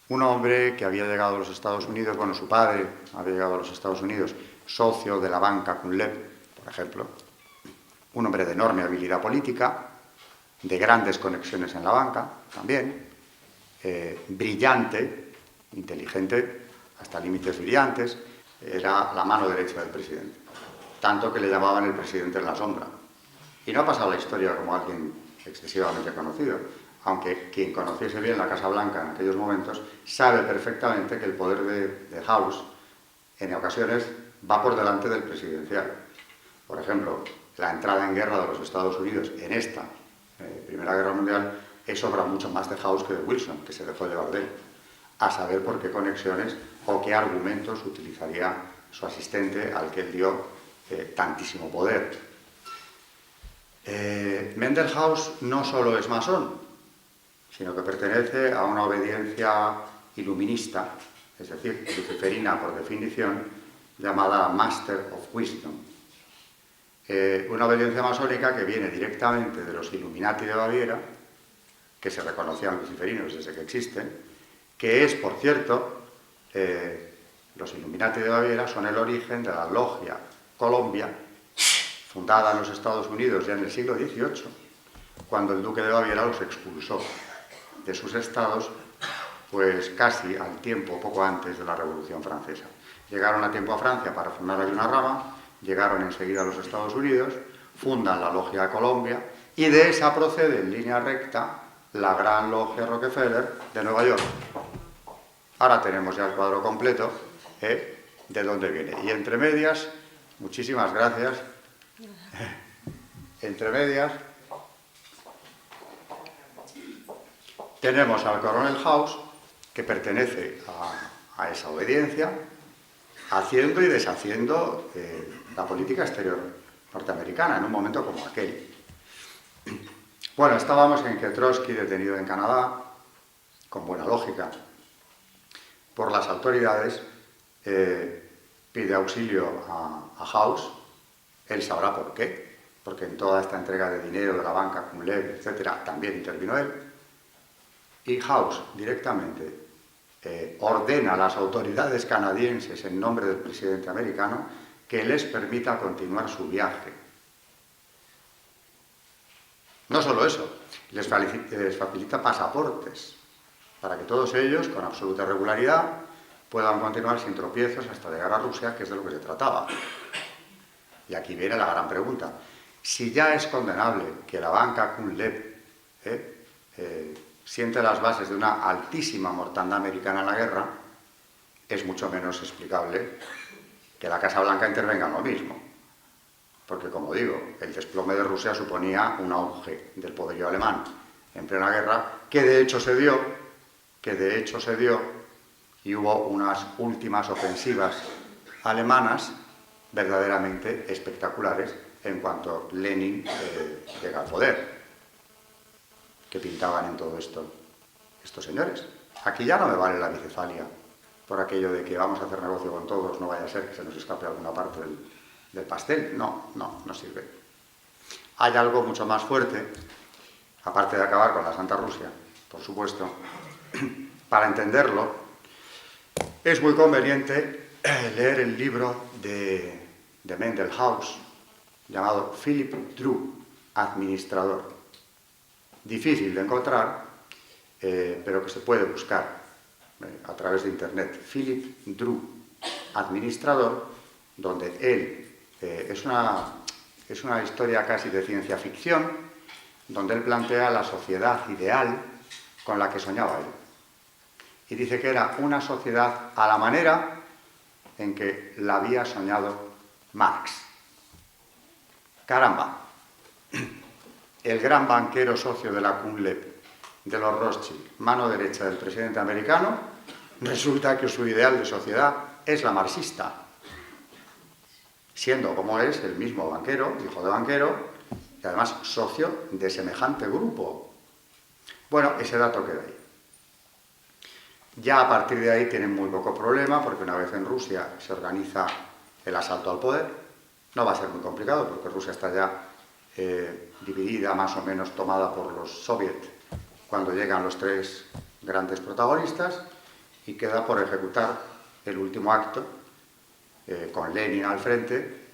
Un hombre que había llegado a los Estados Unidos, bueno, su padre había llegado a los Estados Unidos, socio de la banca Kunleb, por ejemplo. Un hombre de enorme habilidad política, de grandes conexiones en la banca también, brillante, inteligente, hasta límites brillantes, era la mano derecha del presidente. Tanto que le llamaban el presidente en la sombra. Y no ha pasado la historia como alguien excesivamente conocido, aunque quien conociese bien la Casa Blanca en aquellos momentos sabe perfectamente que el poder de House en ocasiones va por delante del presidencial. Por ejemplo, la entrada en guerra de los Estados Unidos en esta Primera Guerra Mundial es obra mucho más de House que de Wilson, que se dejó llevar de él, a saber por qué conexiones o qué argumentos utilizaría su asistente al que él dio tantísimo poder. Mendel House no solo es masón, sino que pertenece a una obediencia iluminista, es decir, luciferina por definición, llamada Master of Wisdom. Una obediencia masónica que viene directamente de los Illuminati de Baviera, que se reconocían luciferinos desde que existen, que es, por cierto, los Illuminati de Baviera son el origen de la Logia Colombia, fundada en los Estados Unidos ya en el siglo XVIII, cuando el duque de Baviera los expulsó de sus estados, pues casi al tiempo, poco antes de la Revolución Francesa. Llegaron a tiempo a Francia para fundar ahí una rama, llegaron enseguida a los Estados Unidos, fundan la Logia Colombia, y de esa procede en línea recta la Gran Logia Rockefeller de Nueva York. Ahora tenemos ya el cuadro completo de dónde viene. Y entre medias, muchísimas gracias, entre medias tenemos al coronel House, que pertenece a esa obediencia, haciendo y deshaciendo la política exterior norteamericana en un momento como aquel. Bueno, estábamos en que Trotsky, detenido en Canadá, con buena lógica, por las autoridades, pide auxilio a House. Él sabrá por qué, porque en toda esta entrega de dinero de la banca, Kunleb, etc., también intervino él. Y House directamente ordena a las autoridades canadienses en nombre del presidente americano que les permita continuar su viaje. No solo eso, les facilita pasaportes para que todos ellos, con absoluta regularidad, puedan continuar sin tropiezos hasta llegar a Rusia, que es de lo que se trataba. Y aquí viene la gran pregunta. Si ya es condenable que la banca Kunleb siente las bases de una altísima mortandad americana en la guerra, es mucho menos explicable que la Casa Blanca intervenga en lo mismo. Porque, como digo, el desplome de Rusia suponía un auge del poderío alemán en plena guerra, que de hecho se dio, y hubo unas últimas ofensivas alemanas verdaderamente espectaculares en cuanto Lenin llega al poder. ¿Qué pintaban en todo esto estos señores? Aquí ya no me vale la bicefalia por aquello de que vamos a hacer negocio con todos, no vaya a ser que se nos escape alguna parte del pastel. No sirve. Hay algo mucho más fuerte, aparte de acabar con la Santa Rusia, por supuesto. Para entenderlo, es muy conveniente leer el libro de Mendel House, llamado Philip Drew, Administrador. Difícil de encontrar, pero que se puede buscar a través de Internet. Philip Drew, Administrador, donde él es una historia casi de ciencia ficción, donde él plantea la sociedad ideal con la que soñaba él. Y dice que era una sociedad a la manera en que la había soñado Marx. Caramba, el gran banquero socio de la Kunleb, de los Rothschild, mano derecha del presidente americano, resulta que su ideal de sociedad es la marxista, siendo como es el mismo banquero, hijo de banquero, y además socio de semejante grupo. Bueno, ese dato queda ahí. Ya a partir de ahí tienen muy poco problema, porque una vez en Rusia se organiza el asalto al poder, no va a ser muy complicado, porque Rusia está ya dividida, más o menos tomada por los soviets, cuando llegan los tres grandes protagonistas, y queda por ejecutar el último acto, con Lenin al frente,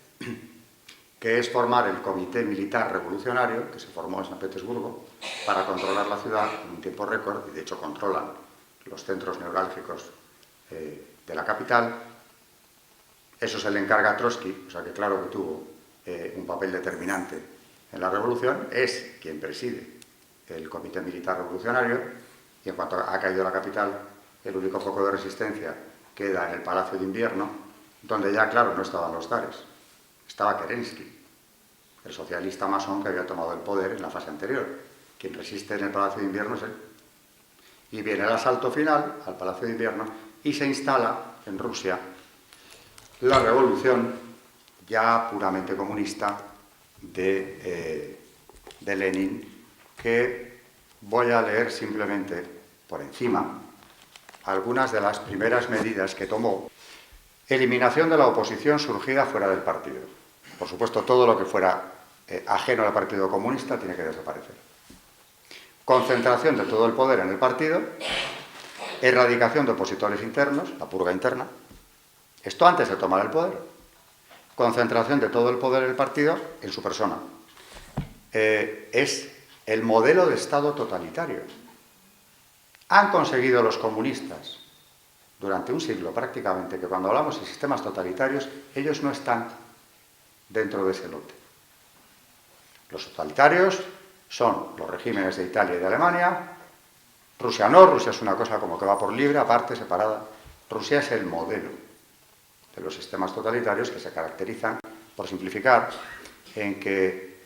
que es formar el Comité Militar Revolucionario, que se formó en San Petersburgo, para controlar la ciudad en un tiempo récord, y de hecho controlan los centros neurálgicos de la capital. Eso se le encarga a Trotsky, o sea que claro que tuvo un papel determinante en la revolución, es quien preside el Comité Militar Revolucionario, y en cuanto ha caído la capital, el único foco de resistencia queda en el Palacio de Invierno, donde ya, claro, no estaban los zares, estaba Kerensky, el socialista masón que había tomado el poder en la fase anterior. Quien resiste en el Palacio de Invierno es él. Y viene el asalto final al Palacio de Invierno y se instala en Rusia la revolución ya puramente comunista de Lenin, que voy a leer simplemente por encima algunas de las primeras medidas que tomó. Eliminación de la oposición surgida fuera del partido. Por supuesto, todo lo que fuera ajeno al Partido Comunista tiene que desaparecer. Concentración de todo el poder en el partido, erradicación de opositores internos, la purga interna. Esto antes de tomar el poder. Concentración de todo el poder en el partido en su persona. Es el modelo de Estado totalitario. Han conseguido los comunistas durante un siglo prácticamente que cuando hablamos de sistemas totalitarios, ellos no están dentro de ese lote. Los totalitarios son los regímenes de Italia y de Alemania. Rusia no, Rusia es una cosa como que va por libre, aparte, separada. Rusia es el modelo de los sistemas totalitarios que se caracterizan, por simplificar, en que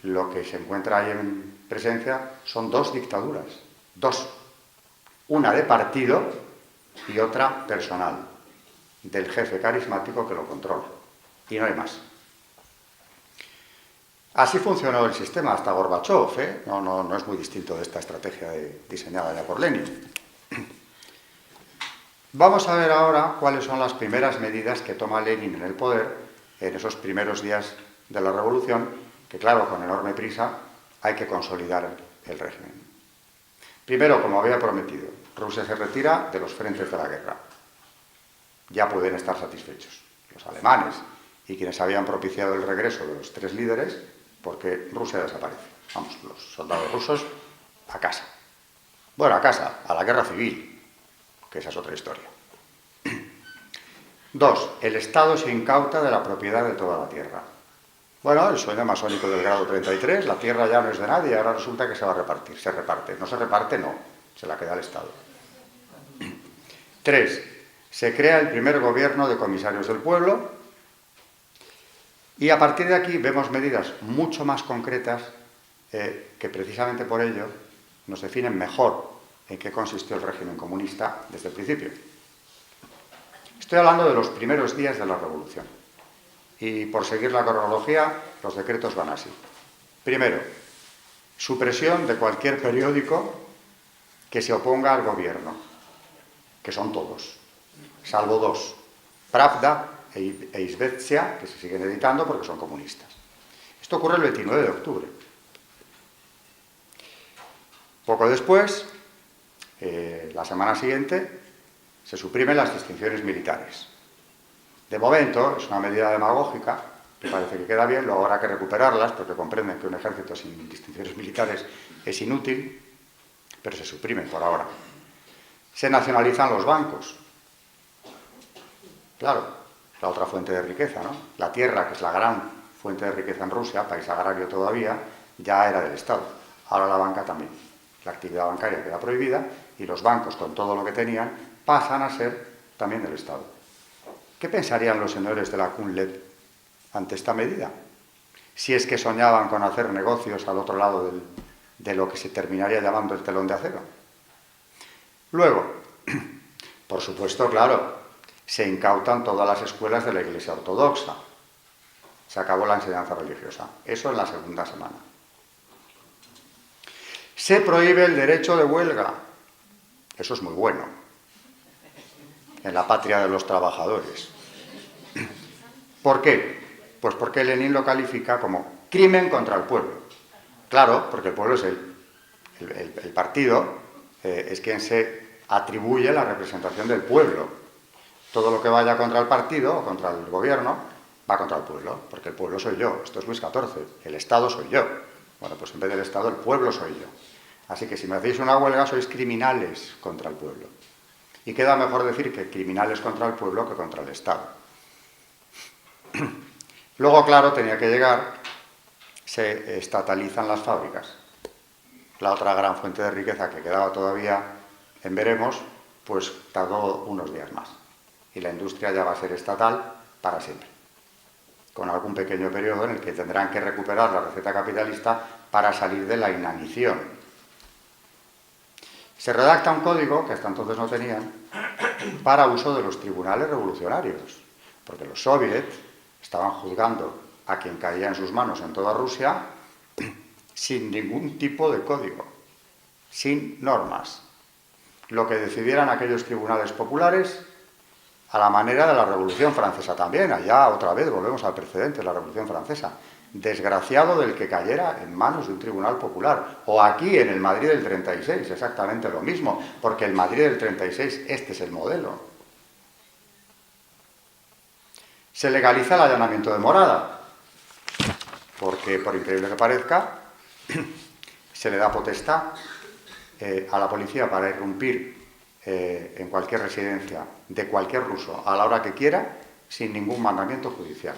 lo que se encuentra ahí en presencia son dos dictaduras, dos. Una de partido y otra personal, del jefe carismático que lo controla. Y no hay más. Así funcionó el sistema hasta Gorbachov, no es muy distinto de esta estrategia diseñada ya por Lenin. Vamos a ver ahora cuáles son las primeras medidas que toma Lenin en el poder en esos primeros días de la revolución, que claro, con enorme prisa hay que consolidar el régimen. Primero, como había prometido, Rusia se retira de los frentes de la guerra. Ya pueden estar satisfechos los alemanes y quienes habían propiciado el regreso de los tres líderes, porque Rusia desaparece. Vamos, los soldados rusos a casa. Bueno, a casa, a la guerra civil, que esa es otra historia. 2. El Estado se incauta de la propiedad de toda la tierra. Bueno, el sueño masónico del grado 33, la tierra ya no es de nadie, ahora resulta que se va a repartir. Se reparte. No se reparte, no. Se la queda el Estado. 3. Se crea el primer gobierno de comisarios del pueblo y a partir de aquí vemos medidas mucho más concretas que precisamente por ello nos definen mejor en qué consistió el régimen comunista desde el principio. Estoy hablando de los primeros días de la Revolución. Y por seguir la cronología, los decretos van así. Primero, supresión de cualquier periódico que se oponga al gobierno, que son todos, salvo 2, Pravda e Izvestia, que se siguen editando porque son comunistas. Esto ocurre el 29 de octubre. Poco después, la semana siguiente, se suprimen las distinciones militares. De momento, es una medida demagógica, que parece que queda bien, luego habrá que recuperarlas, porque comprenden que un ejército sin distinciones militares es inútil, pero se suprimen por ahora. Se nacionalizan los bancos. Claro, la otra fuente de riqueza, ¿no? La tierra, que es la gran fuente de riqueza en Rusia, país agrario todavía, ya era del Estado. Ahora la banca también. La actividad bancaria queda prohibida y los bancos, con todo lo que tenían, pasan a ser también del Estado. ¿Qué pensarían los señores de la CUNLED ante esta medida? Si es que soñaban con hacer negocios al otro lado de lo que se terminaría llamando el telón de acero. Luego, por supuesto, claro, se incautan todas las escuelas de la Iglesia Ortodoxa. Se acabó la enseñanza religiosa. Eso en la segunda semana. Se prohíbe el derecho de huelga. Eso es muy bueno. En la patria de los trabajadores. ¿Por qué? Pues porque Lenin lo califica como crimen contra el pueblo. Claro, porque el pueblo es el partido, es quien se atribuye la representación del pueblo. Todo lo que vaya contra el partido o contra el gobierno va contra el pueblo, porque el pueblo soy yo. Esto es Luis XIV, el Estado soy yo. Bueno, pues en vez del Estado, el pueblo soy yo. Así que si me hacéis una huelga, sois criminales contra el pueblo. Y queda mejor decir que criminales contra el pueblo que contra el Estado. Luego, claro, tenía que llegar, se estatalizan las fábricas. La otra gran fuente de riqueza que quedaba todavía en veremos, pues tardó unos días más. Y la industria ya va a ser estatal para siempre. Con algún pequeño periodo en el que tendrán que recuperar la receta capitalista para salir de la inanición. Se redacta un código, que hasta entonces no tenían, para uso de los tribunales revolucionarios, porque los soviets estaban juzgando a quien caía en sus manos en toda Rusia sin ningún tipo de código, sin normas. Lo que decidieran aquellos tribunales populares a la manera de la Revolución Francesa también. Allá otra vez volvemos al precedente de la Revolución Francesa. Desgraciado del que cayera en manos de un tribunal popular. O aquí en el Madrid del 36, exactamente lo mismo, porque el Madrid del 36, este es el modelo. Se legaliza el allanamiento de morada, porque, por increíble que parezca, se le da potestad a la policía para irrumpir en cualquier residencia de cualquier ruso a la hora que quiera, sin ningún mandamiento judicial.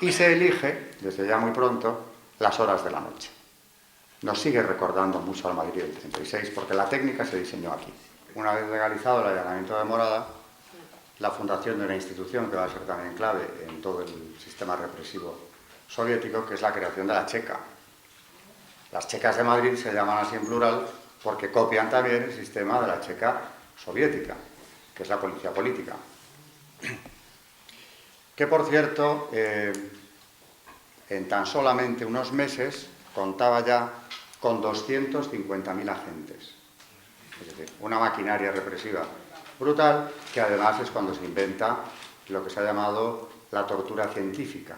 Y se elige, desde ya muy pronto, las horas de la noche. Nos sigue recordando mucho al Madrid del 36, porque la técnica se diseñó aquí. Una vez legalizado el allanamiento de morada, la fundación de una institución que va a ser también clave en todo el sistema represivo soviético, que es la creación de la Checa. Las checas de Madrid se llaman así en plural porque copian también el sistema de la Checa soviética, que es la policía política. Que, por cierto, en tan solamente unos meses contaba ya con 250.000 agentes. Es decir, una maquinaria represiva brutal, que además es cuando se inventa lo que se ha llamado la tortura científica,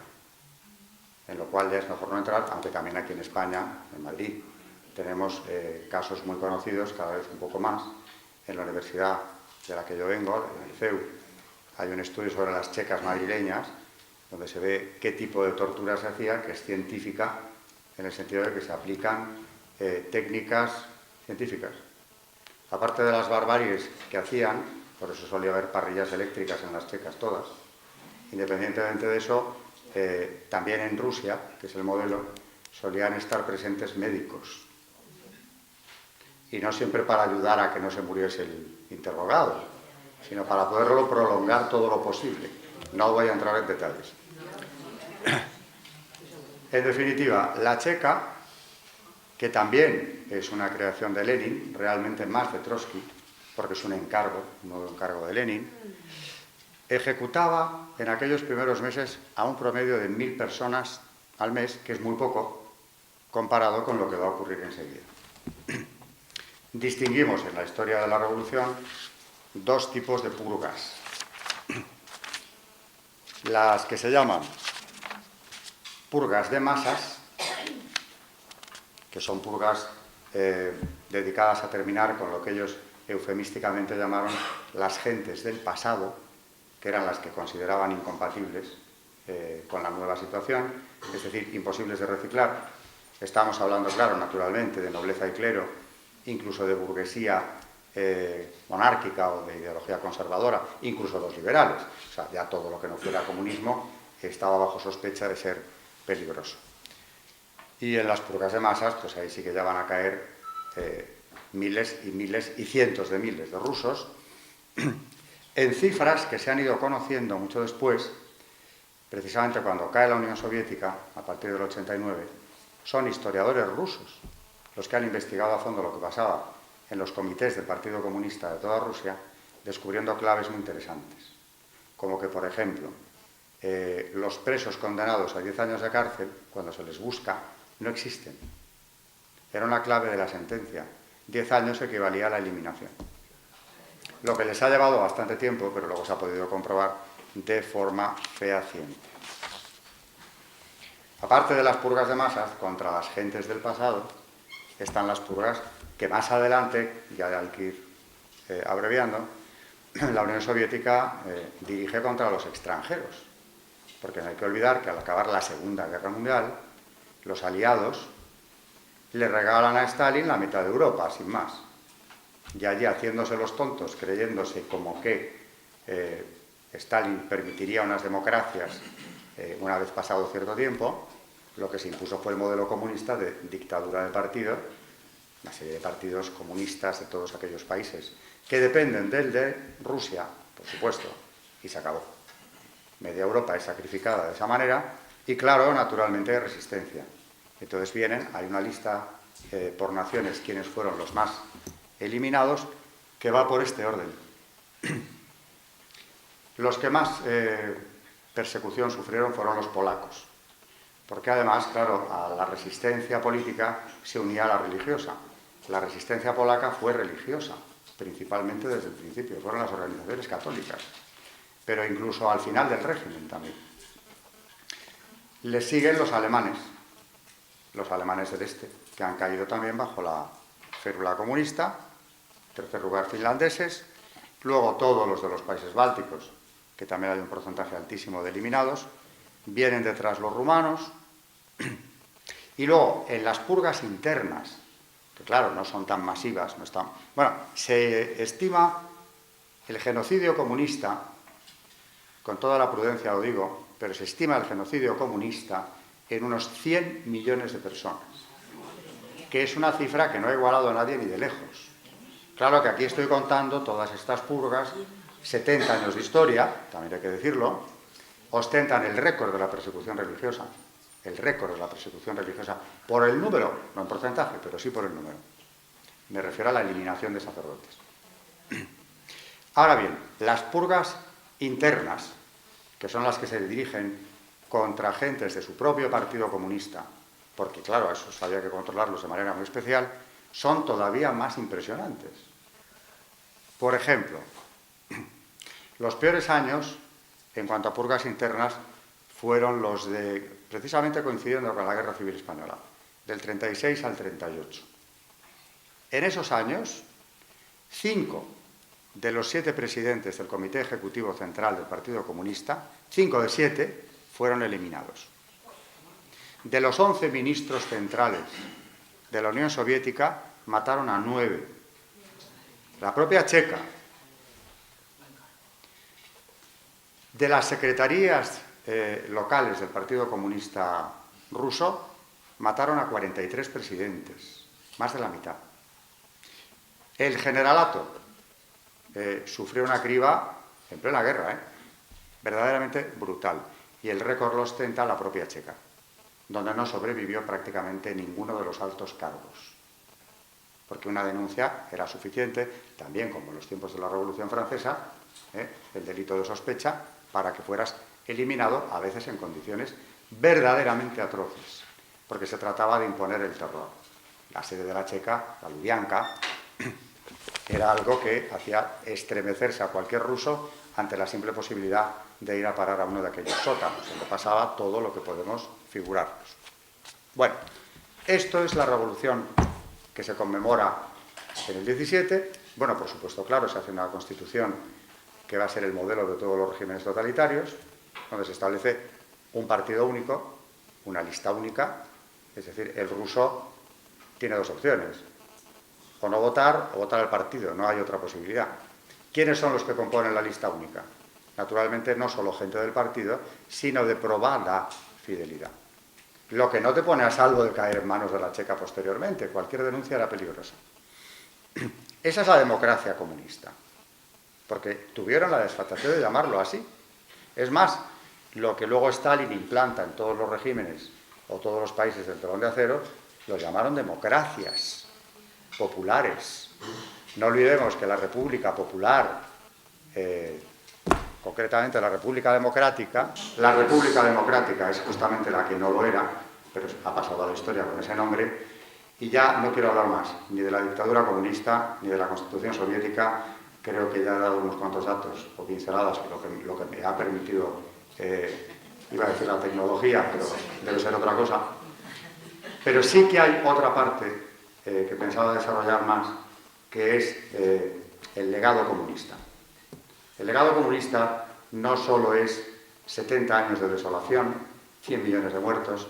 en lo cual ya es mejor no entrar, aunque también aquí en España, en Madrid, tenemos casos muy conocidos, cada vez un poco más. En la universidad de la que yo vengo, en el CEU, hay un estudio sobre las checas madrileñas, donde se ve qué tipo de tortura se hacía, que es científica, en el sentido de que se aplican técnicas científicas. Aparte de las barbaries que hacían, por eso solía haber parrillas eléctricas en las checas todas. Independientemente de eso, también en Rusia, que es el modelo, solían estar presentes médicos. Y no siempre para ayudar a que no se muriese el interrogado, sino para poderlo prolongar todo lo posible. No voy a entrar en detalles. En definitiva, la checa, que también es una creación de Lenin, realmente más de Trotsky, porque es un encargo, no un encargo de Lenin, ejecutaba en aquellos primeros meses a un promedio de 1000 personas al mes, que es muy poco, comparado con lo que va a ocurrir enseguida. Distinguimos en la historia de la Revolución dos tipos de purgas. Las que se llaman purgas de masas, que son purgas dedicadas a terminar con lo que ellos eufemísticamente llamaron las gentes del pasado, que eran las que consideraban incompatibles con la nueva situación, es decir, imposibles de reciclar. Estamos hablando, claro, naturalmente, de nobleza y clero, incluso de burguesía monárquica o de ideología conservadora, incluso los liberales. O sea, ya todo lo que no fuera comunismo estaba bajo sospecha de ser peligroso. Y en las purgas de masas, pues ahí sí que ya van a caer miles y miles y cientos de miles de rusos, en cifras que se han ido conociendo mucho después, precisamente cuando cae la Unión Soviética, a partir del 89, son historiadores rusos los que han investigado a fondo lo que pasaba en los comités del Partido Comunista de toda Rusia, descubriendo claves muy interesantes, como que, por ejemplo, los presos condenados a 10 años de cárcel, cuando se les busca, no existen. Era una clave de la sentencia. 10 años equivalía a la eliminación. Lo que les ha llevado bastante tiempo, pero luego se ha podido comprobar de forma fehaciente. Aparte de las purgas de masas contra las gentes del pasado, están las purgas que más adelante, ya hay que ir abreviando, la Unión Soviética dirige contra los extranjeros. Porque no hay que olvidar que al acabar la Segunda Guerra Mundial, los aliados le regalan a Stalin la mitad de Europa, sin más. Y allí, haciéndose los tontos, creyéndose como que Stalin permitiría unas democracias una vez pasado cierto tiempo, lo que se impuso fue el modelo comunista de dictadura de partido, una serie de partidos comunistas de todos aquellos países que dependen del de Rusia, por supuesto, y se acabó. Media Europa es sacrificada de esa manera y, claro, naturalmente hay resistencia. Entonces hay una lista por naciones, quienes fueron los más eliminados, que va por este orden. Los que más persecución sufrieron fueron los polacos, porque además, claro, a la resistencia política se unía la religiosa. La resistencia polaca fue religiosa, principalmente desde el principio, fueron las organizaciones católicas, pero incluso al final del régimen también. Le siguen los alemanes del este, que han caído también bajo la férula comunista. En tercer lugar, finlandeses, luego todos los de los países bálticos, que también hay un porcentaje altísimo de eliminados, vienen detrás los rumanos, y luego en las purgas internas, que claro, no son tan masivas, no están... Bueno, se estima el genocidio comunista, con toda la prudencia lo digo, pero se estima el genocidio comunista en unos 100 millones de personas, que es una cifra que no ha igualado a nadie ni de lejos. Claro que aquí estoy contando todas estas purgas, 70 años de historia, también hay que decirlo, ostentan el récord de la persecución religiosa, por el número, no en porcentaje, pero sí por el número. Me refiero a la eliminación de sacerdotes. Ahora bien, las purgas internas, que son las que se dirigen contra agentes de su propio partido comunista, porque claro, a esos había que controlarlos de manera muy especial, son todavía más impresionantes. Por ejemplo, los peores años, en cuanto a purgas internas, fueron los de, precisamente coincidiendo con la Guerra Civil Española, del 36 al 38. En esos años, 5 de los 7 presidentes del Comité Ejecutivo Central del Partido Comunista, 5 de 7, fueron eliminados. De los 11 ministros centrales de la Unión Soviética, mataron a 9. La propia Checa, De las secretarías locales del Partido Comunista Ruso, mataron a 43 presidentes, más de la mitad. El generalato sufrió una criba en plena guerra, verdaderamente brutal. Y el récord lo ostenta la propia Checa, donde no sobrevivió prácticamente ninguno de los altos cargos. Porque una denuncia era suficiente, también como en los tiempos de la Revolución Francesa, el delito de sospecha, para que fueras eliminado, a veces en condiciones verdaderamente atroces, porque se trataba de imponer el terror. La sede de la Checa, la Lubyanka, era algo que hacía estremecerse a cualquier ruso ante la simple posibilidad de ir a parar a uno de aquellos sótanos, donde pasaba todo lo que podemos figurarnos. Bueno, esto es la revolución que se conmemora en el 17. Bueno, por supuesto, claro, se hace una constitución que va a ser el modelo de todos los regímenes totalitarios, donde se establece un partido único, una lista única, es decir, el ruso tiene dos opciones, o no votar o votar al partido, no hay otra posibilidad. ¿Quiénes son los que componen la lista única? Naturalmente no solo gente del partido, sino de probada fidelidad. Lo que no te pone a salvo de caer en manos de la Checa posteriormente. Cualquier denuncia era peligrosa. Esa es la democracia comunista, porque tuvieron la desfachatez de llamarlo así. Es más, lo que luego Stalin implanta en todos los regímenes o todos los países del telón de acero, lo llamaron democracias populares. No olvidemos que la República Popular, concretamente la República Democrática es justamente la que no lo era, pero ha pasado a la historia con ese nombre, y ya no quiero hablar más, ni de la dictadura comunista, ni de la Constitución soviética. Creo que ya he dado unos cuantos datos o pinceladas, lo que me ha permitido, iba a decir la tecnología, pero debe ser otra cosa. Pero sí que hay otra parte que pensaba desarrollar más, que es el legado comunista. El legado comunista no solo es 70 años de desolación, 100 millones de muertos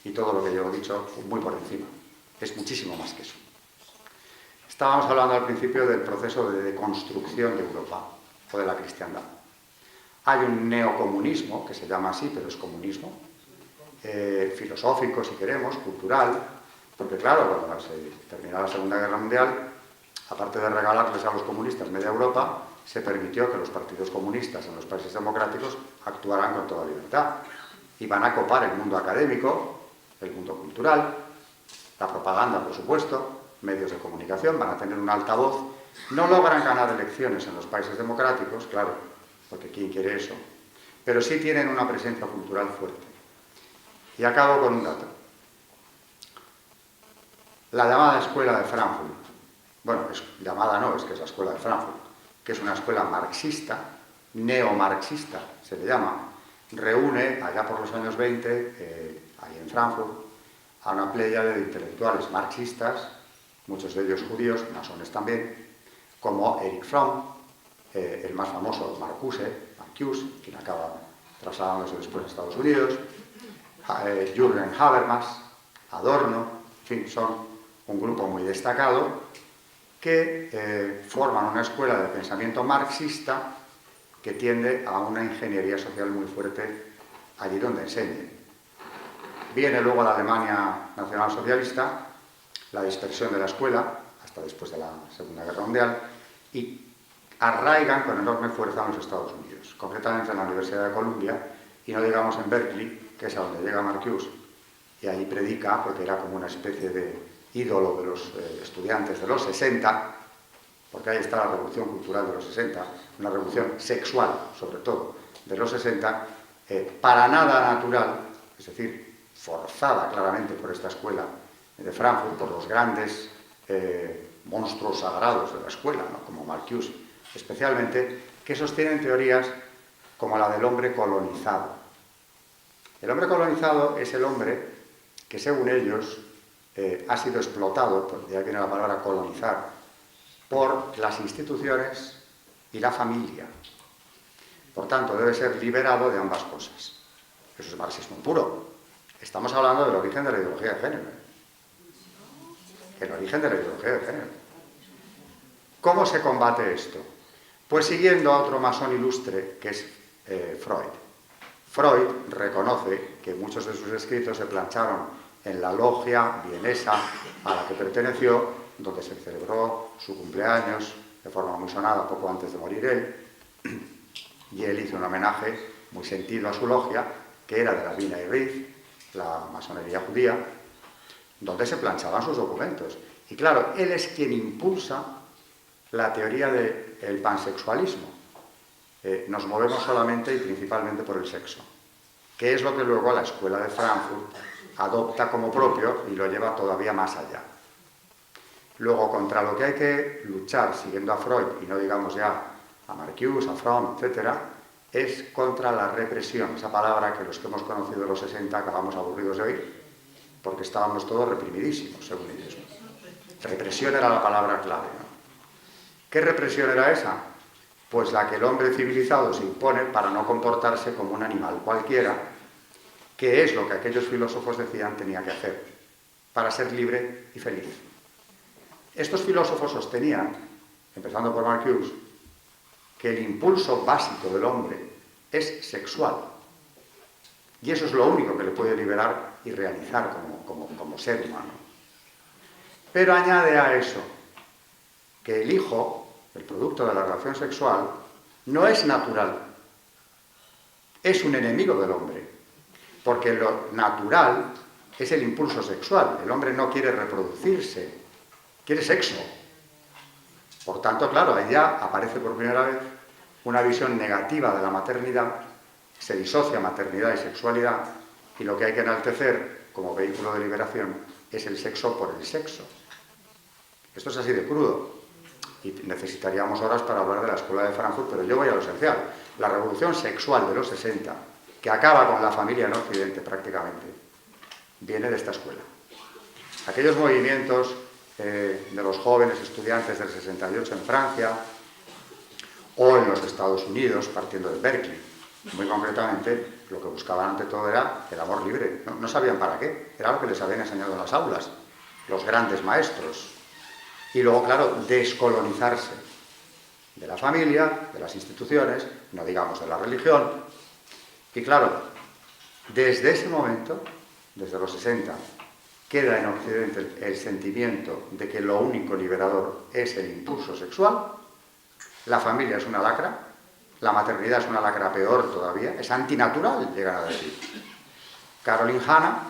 y todo lo que yo he dicho muy por encima. Es muchísimo más que eso. Estábamos hablando al principio del proceso de deconstrucción de Europa o de la cristiandad. Hay un neocomunismo, que se llama así, pero es comunismo, filosófico, si queremos, cultural, porque claro, cuando se terminó la Segunda Guerra Mundial, aparte de regalarles a los comunistas media Europa, se permitió que los partidos comunistas en los países democráticos actuaran con toda libertad. Iban a copar el mundo académico, el mundo cultural, la propaganda, por supuesto, medios de comunicación, van a tener un altavoz. No logran ganar elecciones en los países democráticos, claro, porque ¿quién quiere eso? Pero sí tienen una presencia cultural fuerte. Y acabo con un dato. La llamada Escuela de Frankfurt, bueno, llamada no, es que es la Escuela de Frankfurt, que es una escuela marxista, neomarxista se le llama, reúne allá por los años 20, ahí en Frankfurt, a una pléyade de intelectuales marxistas, muchos de ellos judíos, masones también, como Erich Fromm, el más famoso Marcuse, quien acaba trasladándose después a Estados Unidos, Jürgen Habermas, Adorno, en fin, son un grupo muy destacado que forman una escuela de pensamiento marxista que tiende a una ingeniería social muy fuerte allí donde enseñen. Viene luego la Alemania nacionalsocialista, la dispersión de la escuela, hasta después de la Segunda Guerra Mundial, y arraigan con enorme fuerza en los Estados Unidos, concretamente en la Universidad de Columbia, y no digamos en Berkeley, que es a donde llega Marcuse, y ahí predica, porque era como una especie de ídolo de los estudiantes de los 60, porque ahí está la revolución cultural de los 60, una revolución sexual, sobre todo, de los 60, para nada natural, es decir, forzada claramente por esta escuela de Frankfurt, por los grandes monstruos sagrados de la escuela, ¿no? Como Marcuse, especialmente, que sostienen teorías como la del hombre colonizado. El hombre colonizado es el hombre que, según ellos, ha sido explotado, de ahí viene la palabra colonizar, por las instituciones y la familia. Por tanto, debe ser liberado de ambas cosas. Eso es marxismo puro. Estamos hablando del origen de la ideología de género. El origen de la ideología de género. ¿Cómo se combate esto? Pues siguiendo a otro masón ilustre, que es Freud. Freud reconoce que muchos de sus escritos se plancharon en la logia vienesa a la que perteneció, donde se celebró su cumpleaños de forma muy sonada poco antes de morir él, y él hizo un homenaje muy sentido a su logia, que era de la Bina Iriz, la masonería judía, donde se planchaban sus documentos. Y claro, él es quien impulsa la teoría del pansexualismo. Nos movemos solamente y principalmente por el sexo, que es lo que luego la Escuela de Frankfurt adopta como propio y lo lleva todavía más allá. Luego, contra lo que hay que luchar, siguiendo a Freud, y no digamos ya a Marcuse, a Fromm, etc., es contra la represión, esa palabra que los que hemos conocido en los 60 acabamos aburridos de oír, porque estábamos todos reprimidísimos, según ellos. Represión era la palabra clave, ¿no? ¿Qué represión era esa? Pues la que el hombre civilizado se impone para no comportarse como un animal cualquiera, que es lo que aquellos filósofos decían tenía que hacer, para ser libre y feliz. Estos filósofos sostenían, empezando por Marcuse, que el impulso básico del hombre es sexual. Y eso es lo único que le puede liberar y realizar como ser humano. Pero añade a eso que el hijo, el producto de la relación sexual, no es natural. Es un enemigo del hombre. Porque lo natural es el impulso sexual. El hombre no quiere reproducirse, quiere sexo. Por tanto, claro, ahí ya aparece por primera vez una visión negativa de la maternidad, se disocia maternidad y sexualidad, y lo que hay que enaltecer como vehículo de liberación es el sexo por el sexo. Esto es así de crudo, y necesitaríamos horas para hablar de la Escuela de Frankfurt, pero yo voy a lo esencial. La revolución sexual de los 60, que acaba con la familia en Occidente prácticamente, viene de esta escuela. Aquellos movimientos de los jóvenes estudiantes del 68 en Francia, o en los Estados Unidos, partiendo de Berkeley. Muy concretamente, lo que buscaban ante todo era el amor libre. No sabían para qué, era lo que les habían enseñado en las aulas, los grandes maestros. Y luego, claro, descolonizarse de la familia, de las instituciones, no digamos de la religión. Y claro, desde ese momento, desde los 60, queda en Occidente el sentimiento de que lo único liberador es el impulso sexual. La familia es una lacra, la maternidad es una lacra peor todavía, es antinatural, llegan a decir. Caroline Hanna,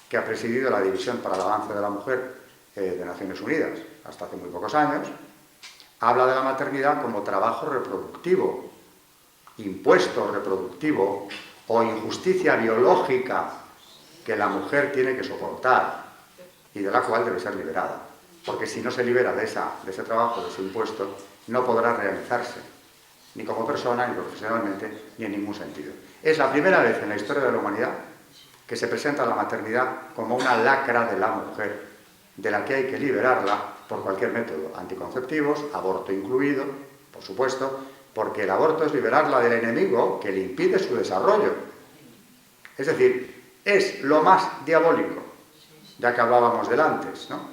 que ha presidido la División para el Avance de la Mujer de Naciones Unidas hasta hace muy pocos años, habla de la maternidad como trabajo reproductivo, impuesto reproductivo o injusticia biológica que la mujer tiene que soportar y de la cual debe ser liberada. Porque si no se libera de ese trabajo, de ese impuesto, no podrá realizarse, ni como persona, ni profesionalmente, ni en ningún sentido. Es la primera vez en la historia de la humanidad que se presenta la maternidad como una lacra de la mujer, de la que hay que liberarla por cualquier método, anticonceptivos, aborto incluido, por supuesto, porque el aborto es liberarla del enemigo que le impide su desarrollo. Es decir, es lo más diabólico, ya que hablábamos del antes, ¿no?,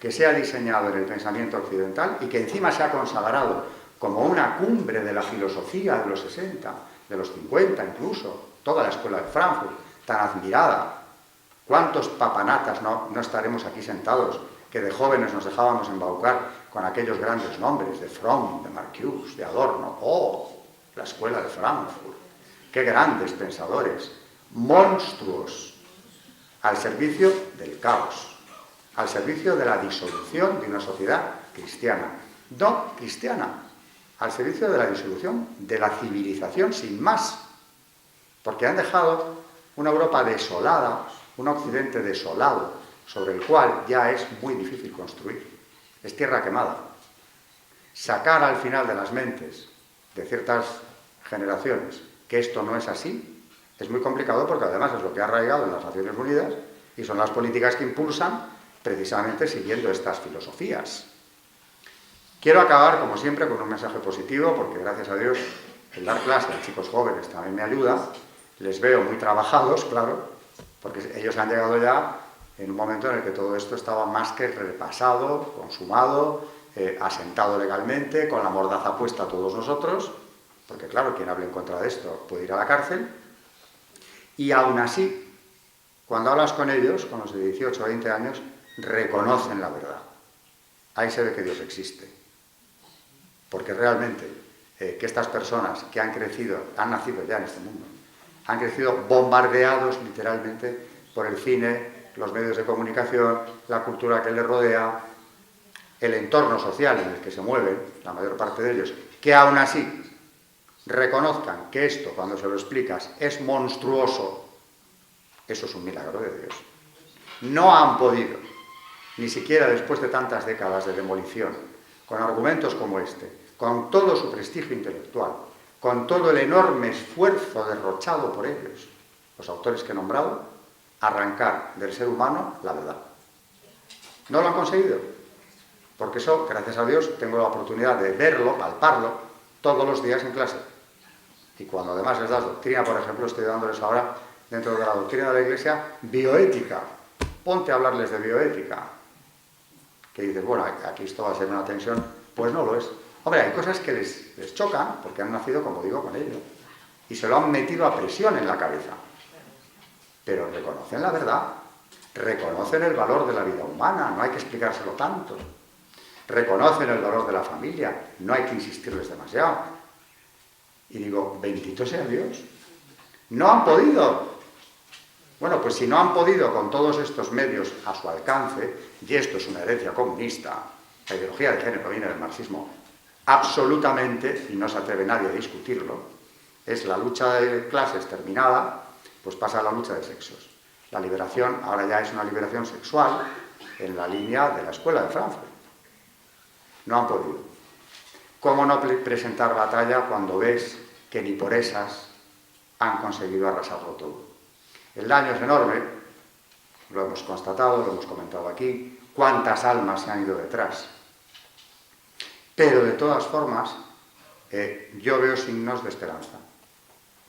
que se ha diseñado en el pensamiento occidental y que encima se ha consagrado como una cumbre de la filosofía de los 60, de los 50 incluso, toda la Escuela de Frankfurt, tan admirada. ¿Cuántos papanatas no estaremos aquí sentados que de jóvenes nos dejábamos embaucar con aquellos grandes nombres de Fromm, de Marcuse, de Adorno? ¡Oh! La Escuela de Frankfurt. ¡Qué grandes pensadores! Monstruos al servicio del caos, al servicio de la disolución de una sociedad cristiana. No cristiana, al servicio de la disolución de la civilización sin más. Porque han dejado una Europa desolada, un Occidente desolado, sobre el cual ya es muy difícil construir. Es tierra quemada. Sacar al final de las mentes de ciertas generaciones que esto no es así, es muy complicado porque además es lo que ha arraigado en las Naciones Unidas y son las políticas que impulsan precisamente siguiendo estas filosofías. Quiero acabar, como siempre, con un mensaje positivo, porque gracias a Dios el dar clase a chicos jóvenes también me ayuda. Les veo muy trabajados, claro, porque ellos han llegado ya en un momento en el que todo esto estaba más que repasado, consumado, asentado legalmente, con la mordaza puesta a todos nosotros. porque claro, quien hable en contra de esto puede ir a la cárcel, y aún así, cuando hablas con ellos, con los de 18 o 20 años, reconocen la verdad. Ahí se ve que Dios existe. Porque realmente, que estas personas que han crecido, han nacido ya en este mundo, han crecido bombardeados literalmente por el cine, los medios de comunicación, la cultura que les rodea, el entorno social en el que se mueven, la mayor parte de ellos, que aún así reconozcan que esto, cuando se lo explicas, es monstruoso, eso es un milagro de Dios. No han podido, ni siquiera después de tantas décadas de demolición, con argumentos como este, con todo su prestigio intelectual, con todo el enorme esfuerzo derrochado por ellos, los autores que he nombrado, arrancar del ser humano la verdad. No lo han conseguido, porque eso, gracias a Dios, tengo la oportunidad de verlo, palparlo, todos los días en clase. Y cuando además les das doctrina, por ejemplo, estoy dándoles ahora, dentro de la doctrina de la Iglesia, bioética. Ponte a hablarles de bioética. Que dices, bueno, aquí esto va a ser una tensión. Pues no lo es. Hombre, hay cosas que les chocan, porque han nacido, como digo, con ello. Y se lo han metido a presión en la cabeza. Pero reconocen la verdad. Reconocen el valor de la vida humana. No hay que explicárselo tanto. Reconocen el valor de la familia. No hay que insistirles demasiado. Y digo, bendito sea Dios. No han podido. Bueno, pues si no han podido con todos estos medios a su alcance, y esto es una herencia comunista, la ideología de género viene del marxismo, absolutamente, y no se atreve nadie a discutirlo, es la lucha de clases terminada, pues pasa a la lucha de sexos. La liberación ahora ya es una liberación sexual en la línea de la escuela de Frankfurt. No han podido. ¿Cómo no presentar batalla cuando ves que ni por esas han conseguido arrasarlo todo? El daño es enorme, lo hemos constatado, lo hemos comentado aquí, cuántas almas se han ido detrás. Pero de todas formas, yo veo signos de esperanza.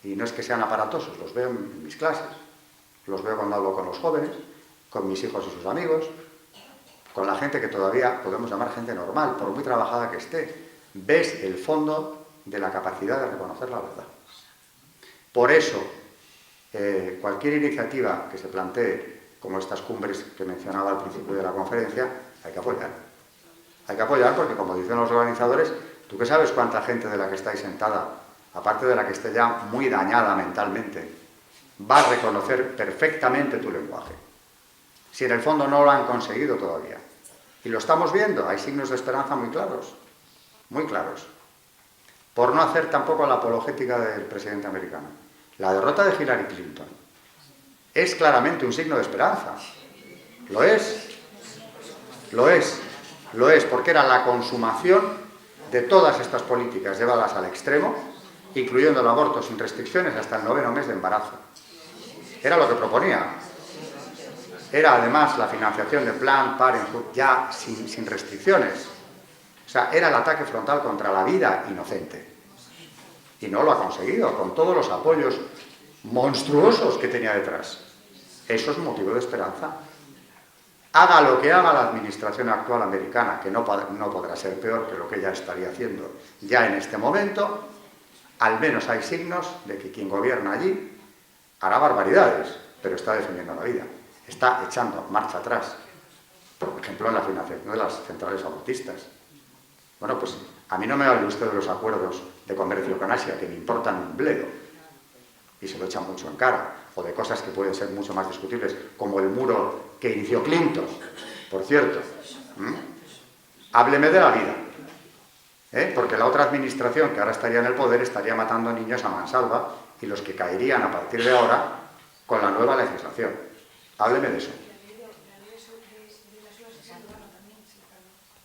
Y no es que sean aparatosos, los veo en mis clases, los veo cuando hablo con los jóvenes, con mis hijos y sus amigos, con la gente que todavía podemos llamar gente normal, por muy trabajada que esté. Ves el fondo de la capacidad de reconocer la verdad. Por eso, cualquier iniciativa que se plantee, como estas cumbres que mencionaba al principio de la conferencia, hay que apoyar. Hay que apoyar porque, como dicen los organizadores, ¿tú qué sabes cuánta gente de la que estáis sentada, aparte de la que esté ya muy dañada mentalmente, va a reconocer perfectamente tu lenguaje? Si en el fondo no lo han conseguido todavía. Y lo estamos viendo, hay signos de esperanza muy claros. Muy claros. Por no hacer tampoco la apologética del presidente americano. La derrota de Hillary Clinton es claramente un signo de esperanza. Lo es. Lo es. Lo es, porque era la consumación de todas estas políticas llevadas al extremo, incluyendo el aborto sin restricciones hasta el 9º mes de embarazo. Era lo que proponía. Era además la financiación de Planned Parenthood ya sin restricciones. O sea, era el ataque frontal contra la vida inocente. Y no lo ha conseguido, con todos los apoyos monstruosos que tenía detrás. Eso es motivo de esperanza. Haga lo que haga la administración actual americana, que no podrá ser peor que lo que ella estaría haciendo ya en este momento, al menos hay signos de que quien gobierna allí hará barbaridades, pero está defendiendo la vida. Está echando marcha atrás, por ejemplo, en la financiación de las centrales abortistas. Bueno, pues a mí no me hable usted de los acuerdos de comercio con Asia, que me importan un bledo, y se lo echan mucho en cara, o de cosas que pueden ser mucho más discutibles, como el muro que inició Clinton, por cierto. Hábleme de la vida, porque la otra administración que ahora estaría en el poder estaría matando a niños a mansalva, y los que caerían a partir de ahora con la nueva legislación. Hábleme de eso.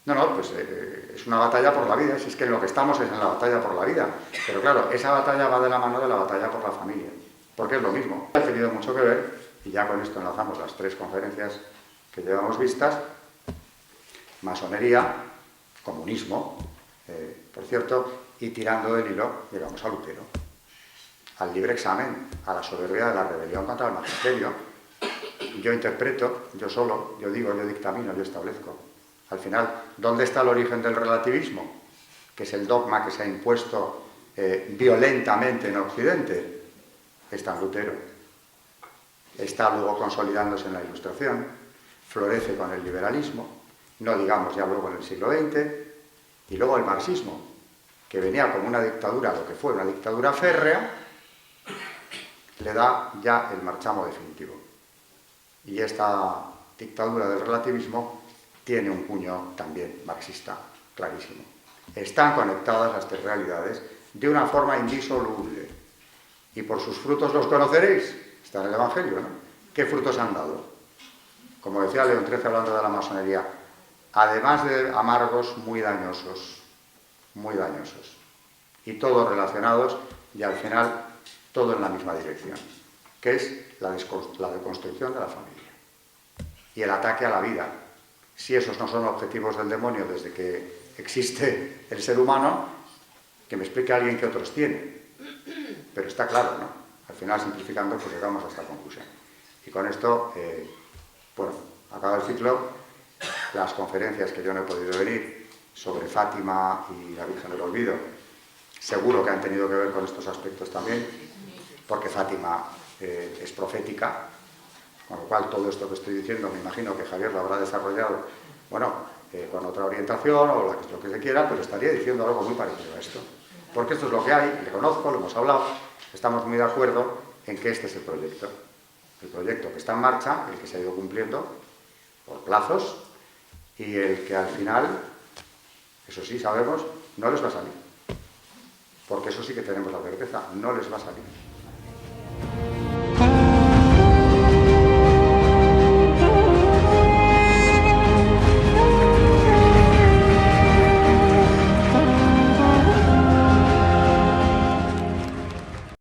No, pues es una batalla por la vida, si es que en lo que estamos es en la batalla por la vida. Pero claro, esa batalla va de la mano de la batalla por la familia, porque es lo mismo. Ha tenido mucho que ver, y ya con esto enlazamos las 3 conferencias que llevamos vistas: masonería, comunismo, por cierto, y tirando del hilo llegamos a Lutero, al libre examen, a la soberbia de la rebelión contra el magisterio. Yo interpreto, yo solo, yo digo, yo dictamino, yo establezco. Al final, ¿dónde está el origen del relativismo? Que es el dogma que se ha impuesto violentamente en Occidente, está en Lutero. Está luego consolidándose en la Ilustración, florece con el liberalismo, no digamos ya luego en el siglo XX, y luego el marxismo, que venía como una dictadura, lo que fue una dictadura férrea, le da ya el marchamo definitivo. Y esta dictadura del relativismo tiene un puño también marxista, clarísimo. Están conectadas las tres realidades de una forma indisoluble. Y por sus frutos los conoceréis. Está en el Evangelio, ¿no? ¿Qué frutos han dado? Como decía León XIII hablando de la masonería, además de amargos, muy dañosos. Muy dañosos. Y todos relacionados, y al final, todo en la misma dirección, que es la deconstrucción de la familia. Y el ataque a la vida. Si esos no son objetivos del demonio desde que existe el ser humano, que me explique alguien que otros tiene. Pero está claro, ¿no? Al final, simplificando, pues llegamos a esta conclusión. Y con esto, bueno, acaba el ciclo. Las conferencias que yo no he podido venir sobre Fátima y la Virgen del Olvido, seguro que han tenido que ver con estos aspectos también, porque Fátima es profética, con lo cual todo esto que estoy diciendo, me imagino que Javier lo habrá desarrollado, bueno, con otra orientación o lo que se quiera, pero estaría diciendo algo muy parecido a esto. Porque esto es lo que hay, le conozco, lo hemos hablado, estamos muy de acuerdo en que este es el proyecto que está en marcha, el que se ha ido cumpliendo por plazos y el que al final, eso sí sabemos, no les va a salir. Porque eso sí que tenemos la certeza, no les va a salir.